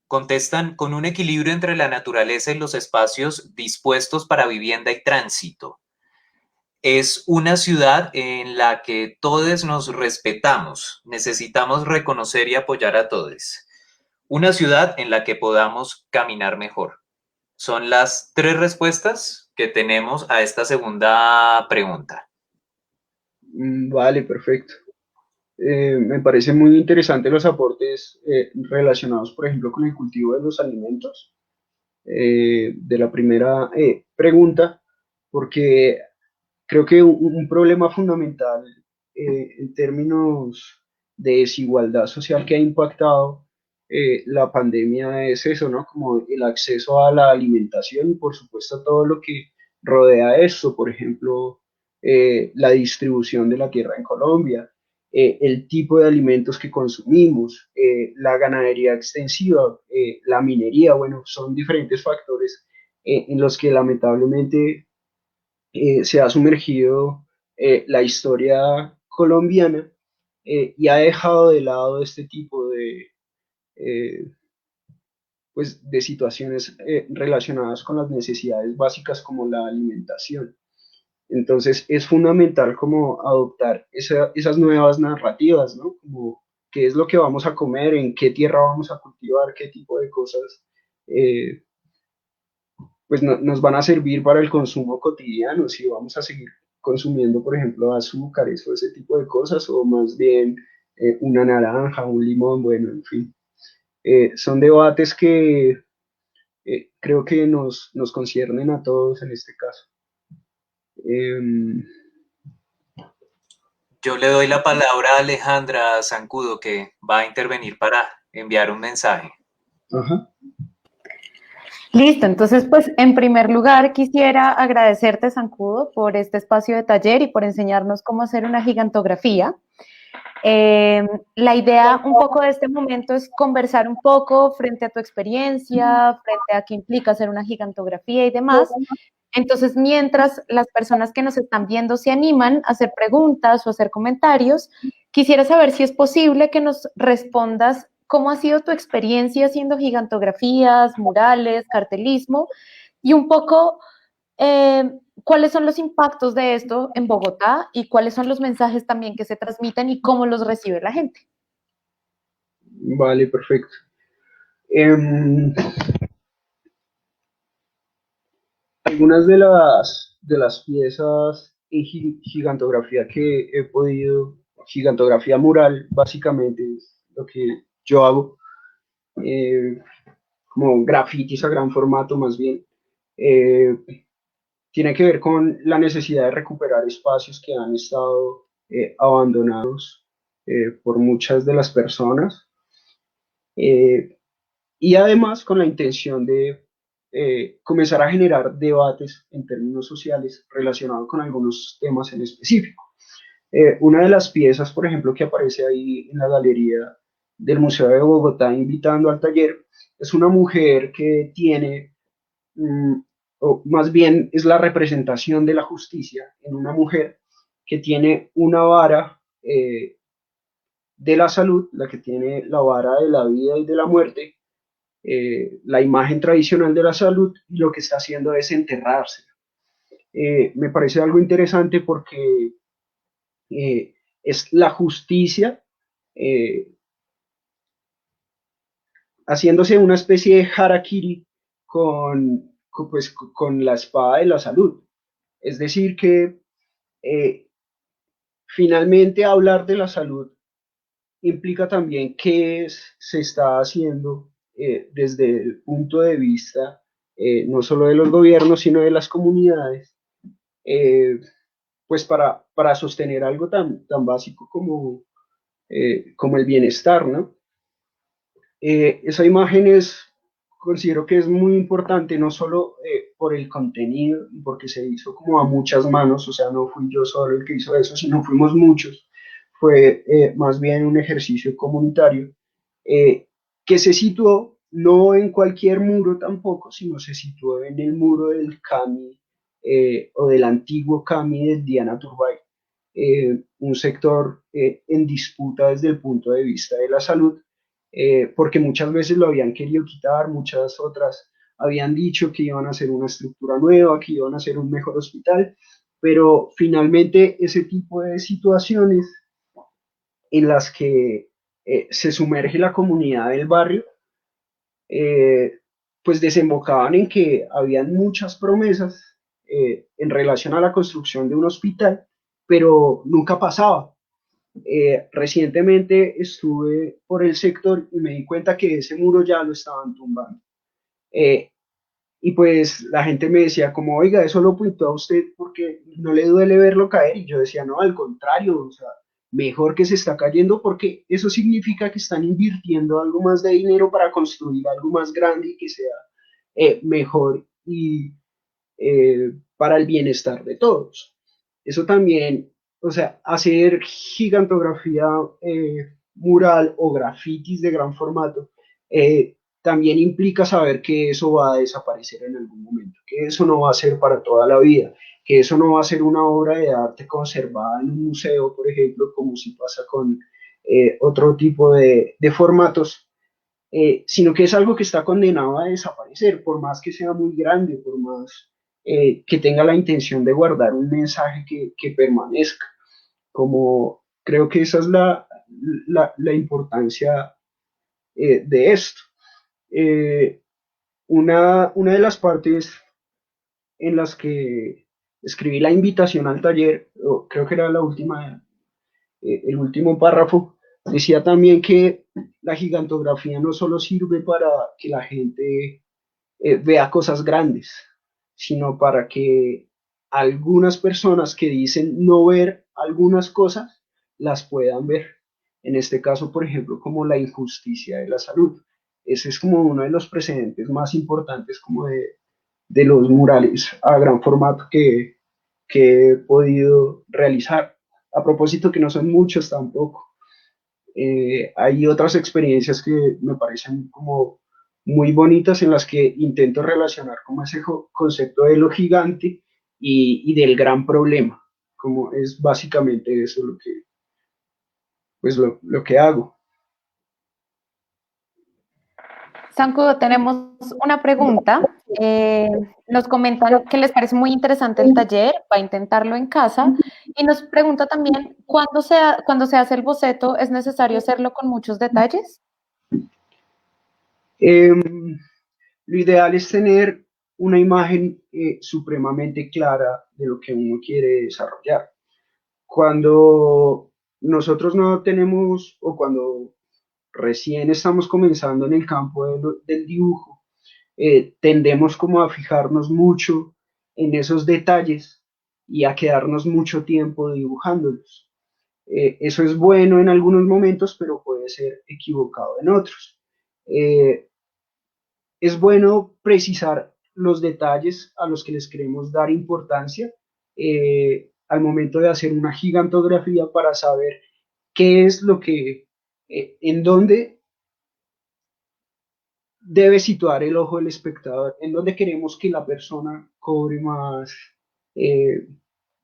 Contestan con un equilibrio entre la naturaleza y los espacios dispuestos para vivienda y tránsito. Es una ciudad en la que todos nos respetamos, necesitamos reconocer y apoyar a todos. Una ciudad en la que podamos caminar mejor. Son las tres respuestas que tenemos a esta segunda pregunta. Vale, perfecto. Me parecen muy interesantes los aportes relacionados, por ejemplo, con el cultivo de los alimentos de la primera pregunta, porque creo que un problema fundamental en términos de desigualdad social que ha impactado la pandemia es eso, ¿no? Como el acceso a la alimentación y por supuesto todo lo que rodea eso, por ejemplo, la distribución de la tierra en Colombia, el tipo de alimentos que consumimos, la ganadería extensiva, la minería, bueno, son diferentes factores en los que lamentablemente se ha sumergido la historia colombiana y ha dejado de lado este tipo eh, pues, de situaciones relacionadas con las necesidades básicas como la alimentación. Entonces es fundamental como adoptar esas nuevas narrativas, ¿no? Como qué es lo que vamos a comer, en qué tierra vamos a cultivar, qué tipo de cosas eh, pues nos van a servir para el consumo cotidiano, si vamos a seguir consumiendo, por ejemplo, azúcares o ese tipo de cosas, o más bien una naranja, un limón, bueno, en fin. Son debates que creo que nos conciernen a todos en este caso. Eh, Yo le doy la palabra a Alejandra Zancudo, que va a intervenir para enviar un mensaje. ajá. Listo, entonces pues en primer lugar quisiera agradecerte, Zancudo, por este espacio de taller y por enseñarnos cómo hacer una gigantografía. La idea un poco de este momento es conversar un poco frente a tu experiencia, frente a qué implica hacer una gigantografía y demás. Entonces, mientras las personas que nos están viendo se animan a hacer preguntas o hacer comentarios, quisiera saber si es posible que nos respondas cómo ha sido tu experiencia haciendo gigantografías, murales, cartelismo y un poco cuáles son los impactos de esto en Bogotá y cuáles son los mensajes también que se transmiten y cómo los recibe la gente. Vale, perfecto. Algunas de las piezas en gigantografía que he podido, gigantografía mural, básicamente es lo que yo hago, eh, como grafitis a gran formato más bien, eh, tiene que ver con la necesidad de recuperar espacios que han estado abandonados por muchas de las personas. Eh, y además con la intención de comenzar a generar debates en términos sociales relacionados con algunos temas en específico. Una de las piezas, por ejemplo, que aparece ahí en la galería del Museo de Bogotá invitando al taller, es una mujer que tiene, o más bien es la representación de la justicia en una mujer que tiene una vara de la salud, la que tiene la vara de la vida y de la muerte, la imagen tradicional de la salud, lo que está haciendo es enterrarse. Me parece algo interesante porque es la justicia eh, haciéndose una especie de harakiri pues, con la espada de la salud. Es decir, que eh, finalmente hablar de la salud implica también qué se está haciendo desde el punto de vista no solo de los gobiernos, sino de las comunidades, eh, pues para sostener algo tan básico como el bienestar, ¿no? Esa imagen considero que es muy importante, no solo por el contenido, porque se hizo como a muchas manos, o sea, no fui yo solo el que hizo eso, sino fuimos muchos. Fue más bien un ejercicio comunitario que se situó no en cualquier muro tampoco, sino se situó en el muro del Cami o del antiguo Cami del Diana Turbay, un sector en disputa desde el punto de vista de la salud, porque muchas veces lo habían querido quitar, muchas otras habían dicho que iban a hacer una estructura nueva, que iban a hacer un mejor hospital, pero finalmente ese tipo de situaciones en las que se sumerge la comunidad del barrio, eh, pues desembocaban en que habían muchas promesas en relación a la construcción de un hospital, pero nunca pasaba. Recientemente estuve por el sector y me di cuenta que ese muro ya lo estaban tumbando. Eh, y pues la gente me decía como, oiga, eso lo pintó a usted porque no le duele verlo caer. Y yo decía, no, al contrario, o sea, mejor que se está cayendo porque eso significa que están invirtiendo algo más de dinero para construir algo más grande y que sea mejor y para el bienestar de todos. Eso también, o sea, hacer gigantografía mural o grafitis de gran formato también implica saber que eso va a desaparecer en algún momento, que eso no va a ser para toda la vida, que eso no va a ser una obra de arte conservada en un museo, por ejemplo, como si pasa con otro tipo de formatos, sino que es algo que está condenado a desaparecer, por más que sea muy grande, por más que tenga la intención de guardar un mensaje que permanezca. Como creo que esa es la importancia de esto. Eh, una de las partes en las que escribí la invitación al taller, creo que era la última, el último párrafo, decía también que la gigantografía no solo sirve para que la gente vea cosas grandes, sino para que algunas personas que dicen no ver algunas cosas las puedan ver. En este caso, por ejemplo, como la injusticia de la salud. ese es como uno de los precedentes más importantes como de los murales a gran formato que he podido realizar. A propósito que no son muchos tampoco. Hay otras experiencias que me parecen como muy bonitas en las que intento relacionar como ese concepto de lo gigante y del gran problema, como es básicamente eso lo que, pues lo que hago. Sankudo, tenemos una pregunta. Nos comentan que les parece muy interesante el taller, va a intentarlo en casa, y nos pregunta también, cuando se hace el boceto, ¿es necesario hacerlo con muchos detalles? Lo ideal es tener una imagen supremamente clara de lo que uno quiere desarrollar. Cuando nosotros no tenemos, o cuando recién estamos comenzando en el campo del dibujo, tendemos como a fijarnos mucho en esos detalles y a quedarnos mucho tiempo dibujándolos. Eso es bueno en algunos momentos, pero puede ser equivocado en otros. Es bueno precisar los detalles a los que les queremos dar importancia al momento de hacer una gigantografía para saber qué es lo que, en dónde debe situar el ojo del espectador, en dónde queremos que la persona cobre más, eh,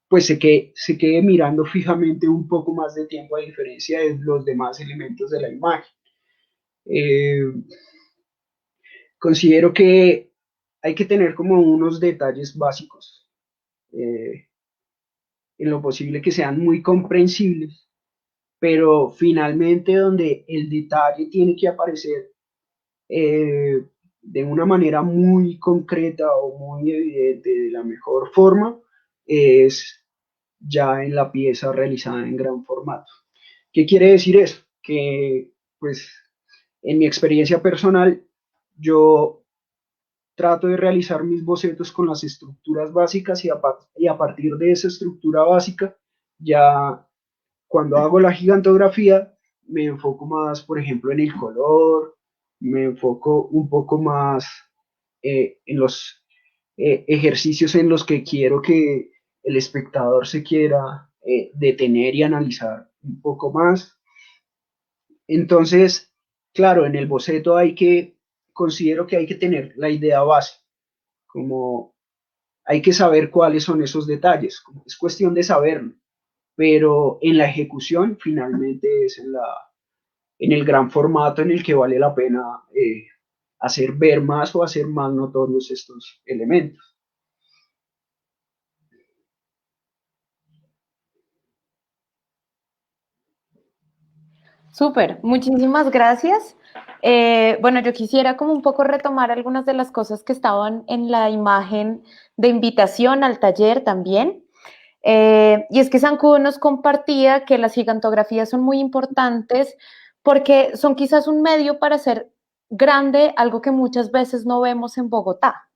pues se quede mirando fijamente un poco más de tiempo a diferencia de los demás elementos de la imagen. Eh, Considero que hay que tener como unos detalles básicos, eh, en lo posible que sean muy comprensibles, pero finalmente donde el detalle tiene que aparecer de una manera muy concreta o muy evidente, de la mejor forma, es ya en la pieza realizada en gran formato. ¿Qué quiere decir eso? Que pues en mi experiencia personal, yo trato de realizar mis bocetos con las estructuras básicas y a partir de esa estructura básica, ya cuando hago la gigantografía, me enfoco más, por ejemplo, en el color, me enfoco un poco más en los ejercicios en los que quiero que el espectador se quiera detener y analizar un poco más. Entonces, claro, en el boceto considero que hay que tener la idea base, como hay que saber cuáles son esos detalles, como es cuestión de saberlo, pero en la ejecución finalmente es en el gran formato en el que vale la pena hacer ver más o hacer más notorios estos elementos. Súper, muchísimas gracias. Bueno, yo quisiera como un poco retomar algunas de las cosas que estaban en la imagen de invitación al taller también. Y es que Sankudo nos compartía que las gigantografías son muy importantes porque son quizás un medio para hacer grande algo que muchas veces no vemos en Bogotá.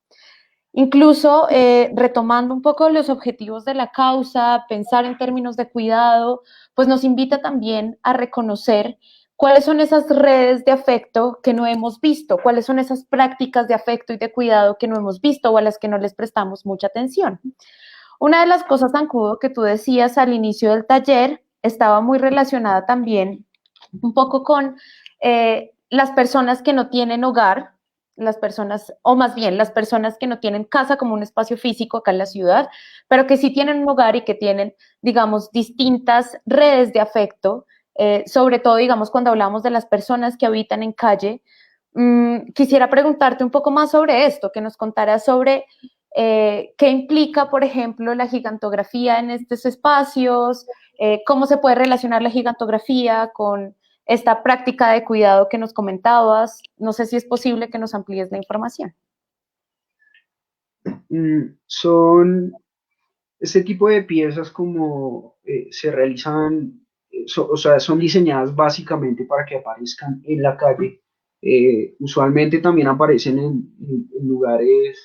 Incluso retomando un poco los objetivos de la causa, pensar en términos de cuidado, pues nos invita también a reconocer cuáles son esas redes de afecto que no hemos visto, cuáles son esas prácticas de afecto y de cuidado que no hemos visto o a las que no les prestamos mucha atención. Una de las cosas, Sankudo, que tú decías al inicio del taller estaba muy relacionada también un poco con las personas que no tienen hogar, las personas, o más bien las personas que no tienen casa como un espacio físico acá en la ciudad, pero que sí tienen un hogar y que tienen, digamos, distintas redes de afecto, sobre todo, digamos, cuando hablamos de las personas que habitan en calle. Quisiera preguntarte un poco más sobre esto, que nos contaras sobre qué implica, por ejemplo, la gigantografía en estos espacios, cómo se puede relacionar la gigantografía con esta práctica de cuidado que nos comentabas. No sé si es posible que nos amplíes la información. Son este tipo de piezas como se realizan, o sea, son diseñadas básicamente para que aparezcan en la calle. Usualmente también aparecen en lugares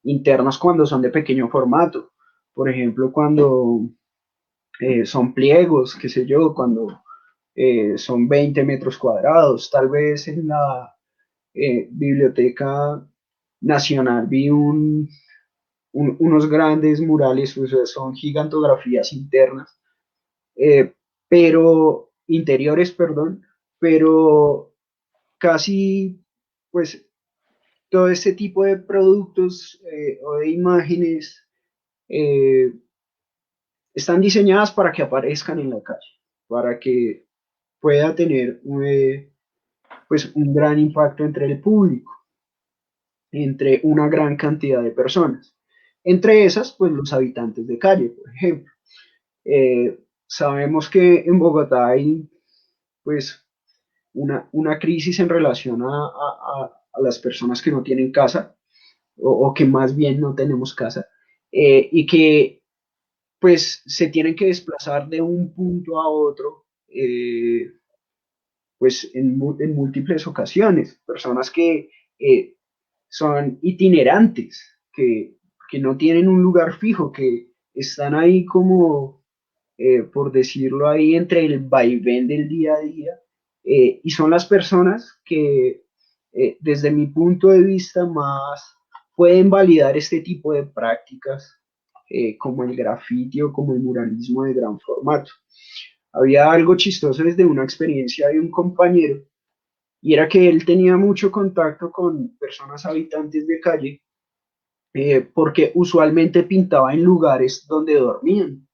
internos cuando son de pequeño formato. Por ejemplo, cuando son pliegos, qué sé yo, cuando son 20 metros cuadrados, tal vez Biblioteca Nacional vi unos grandes murales, o sea, son gigantografías internas, eh, pero interiores, perdón, pero casi, pues, todo este tipo de productos o de imágenes eh, están diseñadas para que aparezcan en la calle, para que pueda tener pues, un gran impacto entre el público, entre una gran cantidad de personas. Entre esas, pues los habitantes de calle, por ejemplo. Sabemos que en Bogotá hay pues una crisis en relación a las personas que no tienen casa o que más bien no tenemos casa y que pues se tienen que desplazar de un punto a otro pues en múltiples ocasiones, personas que son itinerantes, que no tienen un lugar fijo, que están ahí como, por decirlo ahí, entre el vaivén del día a día, y son las personas que, desde mi punto de vista, más pueden validar este tipo de prácticas, como el grafiti o como el muralismo de gran formato. Había algo chistoso desde una experiencia de un compañero, y era que él tenía mucho contacto con personas habitantes de calle, porque usualmente pintaba en lugares donde dormían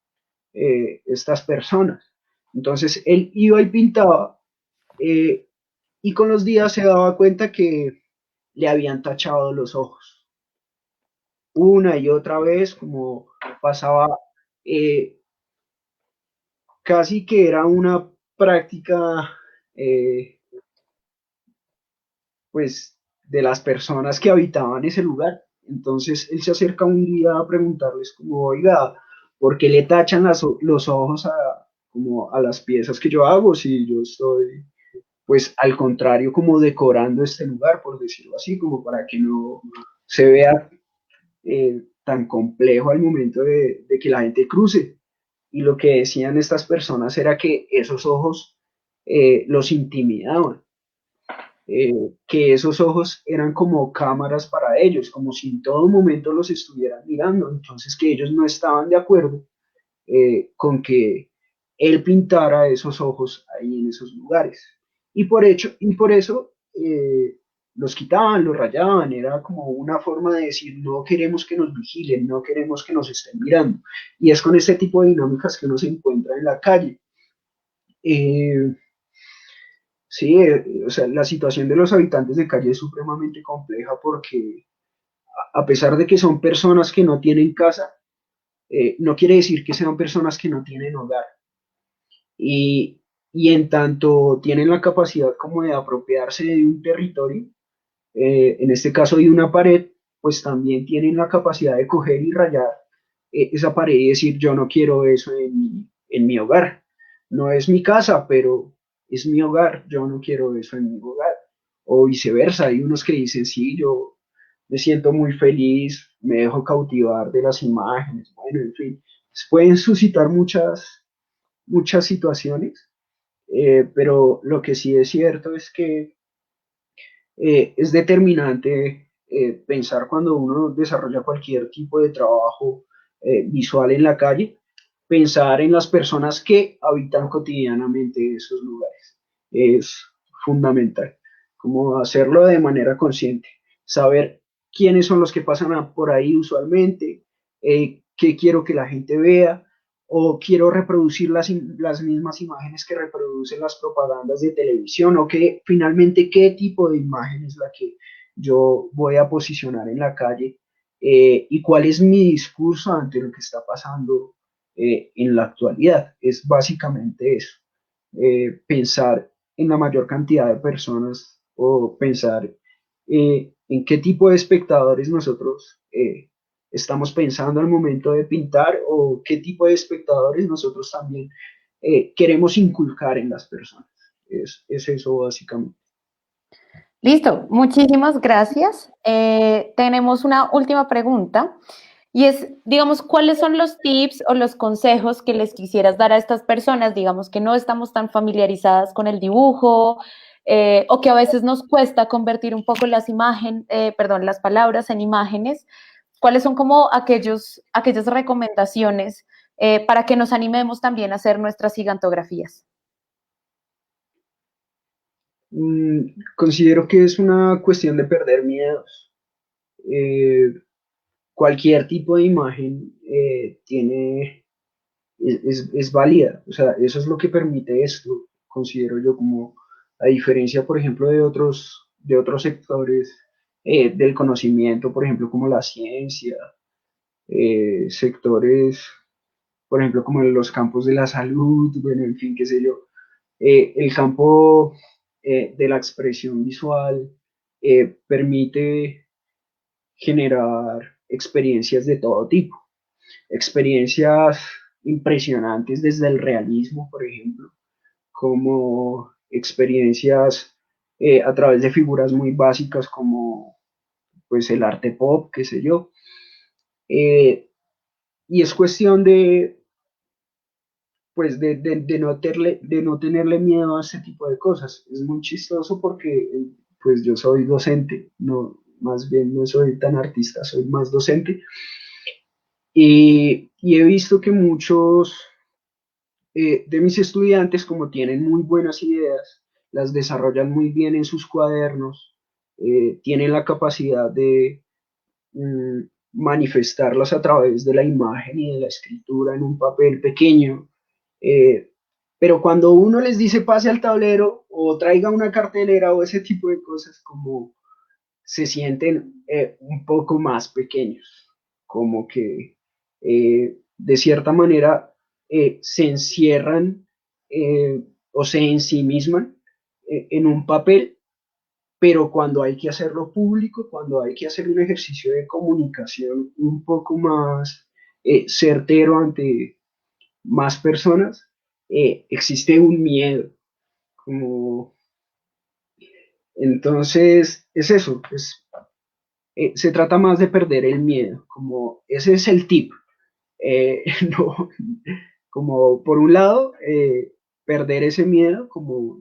estas personas. Entonces él iba y pintaba, eh, y con los días se daba cuenta que le habían tachado los ojos una y otra vez, como pasaba, eh, casi que era una práctica, eh, pues, de las personas que habitaban ese lugar. Entonces él se acerca un día a preguntarles como, oiga, ¿por qué le tachan los ojos como a las piezas que yo hago si yo estoy, pues al contrario, como decorando este lugar, por decirlo así, como para que no se vea tan complejo al momento de que la gente cruce? Y lo que decían estas personas era que esos ojos los intimidaban, que esos ojos eran como cámaras para ellos, como si en todo momento los estuvieran mirando, entonces que ellos no estaban de acuerdo con que él pintara esos ojos ahí en esos lugares. Y por eso los quitaban, los rayaban, era como una forma de decir, no queremos que nos vigilen, no queremos que nos estén mirando. Y es con este tipo de dinámicas que uno se encuentra en la calle. Eh, sí, o sea, la situación de los habitantes de calle es supremamente compleja porque a pesar de que son personas que no tienen casa, no quiere decir que sean personas que no tienen hogar. Y, y en tanto tienen la capacidad como de apropiarse de un territorio, en este caso de una pared, pues también tienen la capacidad de coger y rayar esa pared y decir, yo no quiero eso en mi hogar. No es mi casa, pero es mi hogar, yo no quiero eso en mi hogar. O viceversa, hay unos que dicen, sí, yo me siento muy feliz, me dejo cautivar de las imágenes, bueno, en fin, pueden suscitar muchas situaciones, pero lo que sí es cierto es que es determinante pensar cuando uno desarrolla cualquier tipo de trabajo visual en la calle, pensar en las personas que habitan cotidianamente esos lugares. Es fundamental, como hacerlo de manera consciente, saber quiénes son los que pasan por ahí usualmente, qué quiero que la gente vea, o quiero reproducir las mismas imágenes que reproducen las propagandas de televisión, o que finalmente qué tipo de imagen es la que yo voy a posicionar en la calle, y cuál es mi discurso ante lo que está pasando en la actualidad. Es básicamente eso, pensar en la mayor cantidad de personas o pensar en qué tipo de espectadores nosotros estamos pensando al momento de pintar o qué tipo de espectadores nosotros también queremos inculcar en las personas. Es eso básicamente. Listo, muchísimas gracias. Tenemos una última pregunta y es, digamos, ¿cuáles son los tips o los consejos que les quisieras dar a estas personas, digamos, que no estamos tan familiarizadas con el dibujo, o que a veces nos cuesta convertir un poco las palabras en imágenes. ¿Cuáles son como aquellas recomendaciones para que nos animemos también a hacer nuestras gigantografías? Considero que es una cuestión de perder miedos. Cualquier tipo de imagen es válida, o sea, eso es lo que permite esto, considero yo, como a diferencia, por ejemplo, de otros sectores del conocimiento, por ejemplo, como la ciencia, sectores, por ejemplo, como en los campos de la salud, bueno, en fin, qué sé yo, el campo de la expresión visual permite generar experiencias de todo tipo, experiencias impresionantes desde el realismo, por ejemplo, como experiencias a través de figuras muy básicas como pues el arte pop, qué sé yo. Y es cuestión de, pues de no tenerle miedo a ese tipo de cosas. Es muy chistoso porque pues yo soy docente, no, más bien no soy tan artista, soy más docente. Y he visto que muchos de mis estudiantes, como tienen muy buenas ideas, las desarrollan muy bien en sus cuadernos, tienen la capacidad de mm, manifestarlas a través de la imagen y de la escritura en un papel pequeño. eh, pero cuando uno les dice pase al tablero o traiga una cartelera o ese tipo de cosas, como se sienten un poco más pequeños, como que de cierta manera se encierran o se ensimisman en un papel, pero cuando hay que hacerlo público, cuando hay que hacer un ejercicio de comunicación un poco más certero ante más personas, existe un miedo, como entonces es eso, se trata más de perder el miedo, como ese es el tip. No, como por un lado, perder ese miedo, como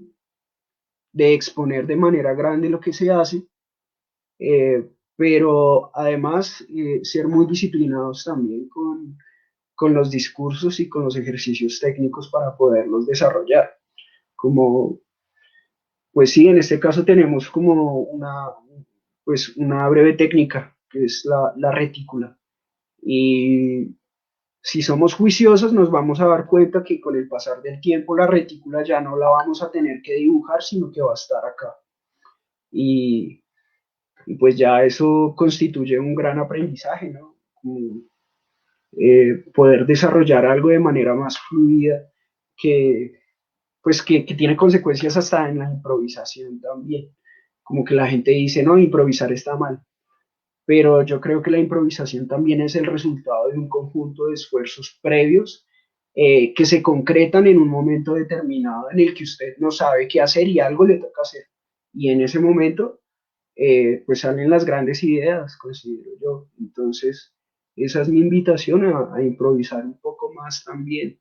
de exponer de manera grande lo que se hace, pero además ser muy disciplinados también con los discursos y con los ejercicios técnicos para poderlos desarrollar. Como, pues sí, en este caso tenemos como pues una breve técnica, que es la retícula. Y si somos juiciosos, nos vamos a dar cuenta que con el pasar del tiempo la retícula ya no la vamos a tener que dibujar, sino que va a estar acá. Y, y pues ya eso constituye un gran aprendizaje, ¿no? Como, poder desarrollar algo de manera más fluida que, pues que tiene consecuencias hasta en la improvisación también. Como que la gente dice, no, improvisar está mal, pero yo creo que la improvisación también es el resultado de un conjunto de esfuerzos previos que se concretan en un momento determinado en el que usted no sabe qué hacer y algo le toca hacer. Y en ese momento, pues salen las grandes ideas, considero yo. Entonces, esa es mi invitación a improvisar un poco más también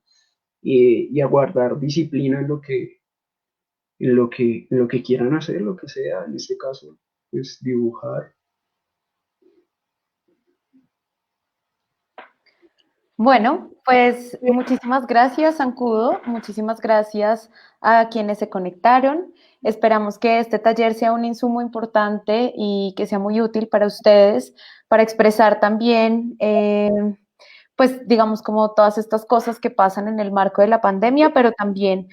y a guardar disciplina en lo que quieran hacer, lo que sea, en este caso, pues dibujar. Bueno, pues muchísimas gracias, Zancudo. Muchísimas gracias a quienes se conectaron. Esperamos que este taller sea un insumo importante y que sea muy útil para ustedes, para expresar también, pues digamos, como todas estas cosas que pasan en el marco de la pandemia, pero también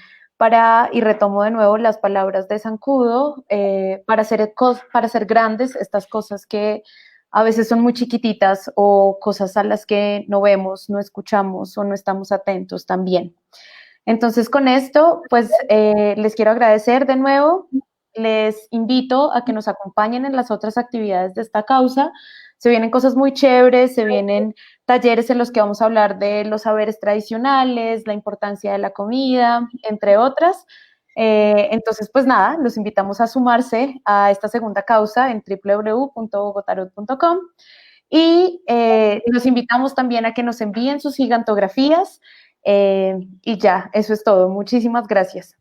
y retomo de nuevo las palabras de Zancudo, para hacer grandes estas cosas que a veces son muy chiquititas o cosas a las que no vemos, no escuchamos o no estamos atentos también. Entonces, con esto, pues les quiero agradecer de nuevo. Les invito a que nos acompañen en las otras actividades de esta causa. Se vienen cosas muy chéveres, se vienen talleres en los que vamos a hablar de los saberes tradicionales, la importancia de la comida, entre otras. Entonces, pues nada, los invitamos a sumarse a esta segunda causa en www.bogotarot.com y los invitamos también a que nos envíen sus gigantografías y ya, eso es todo. Muchísimas gracias.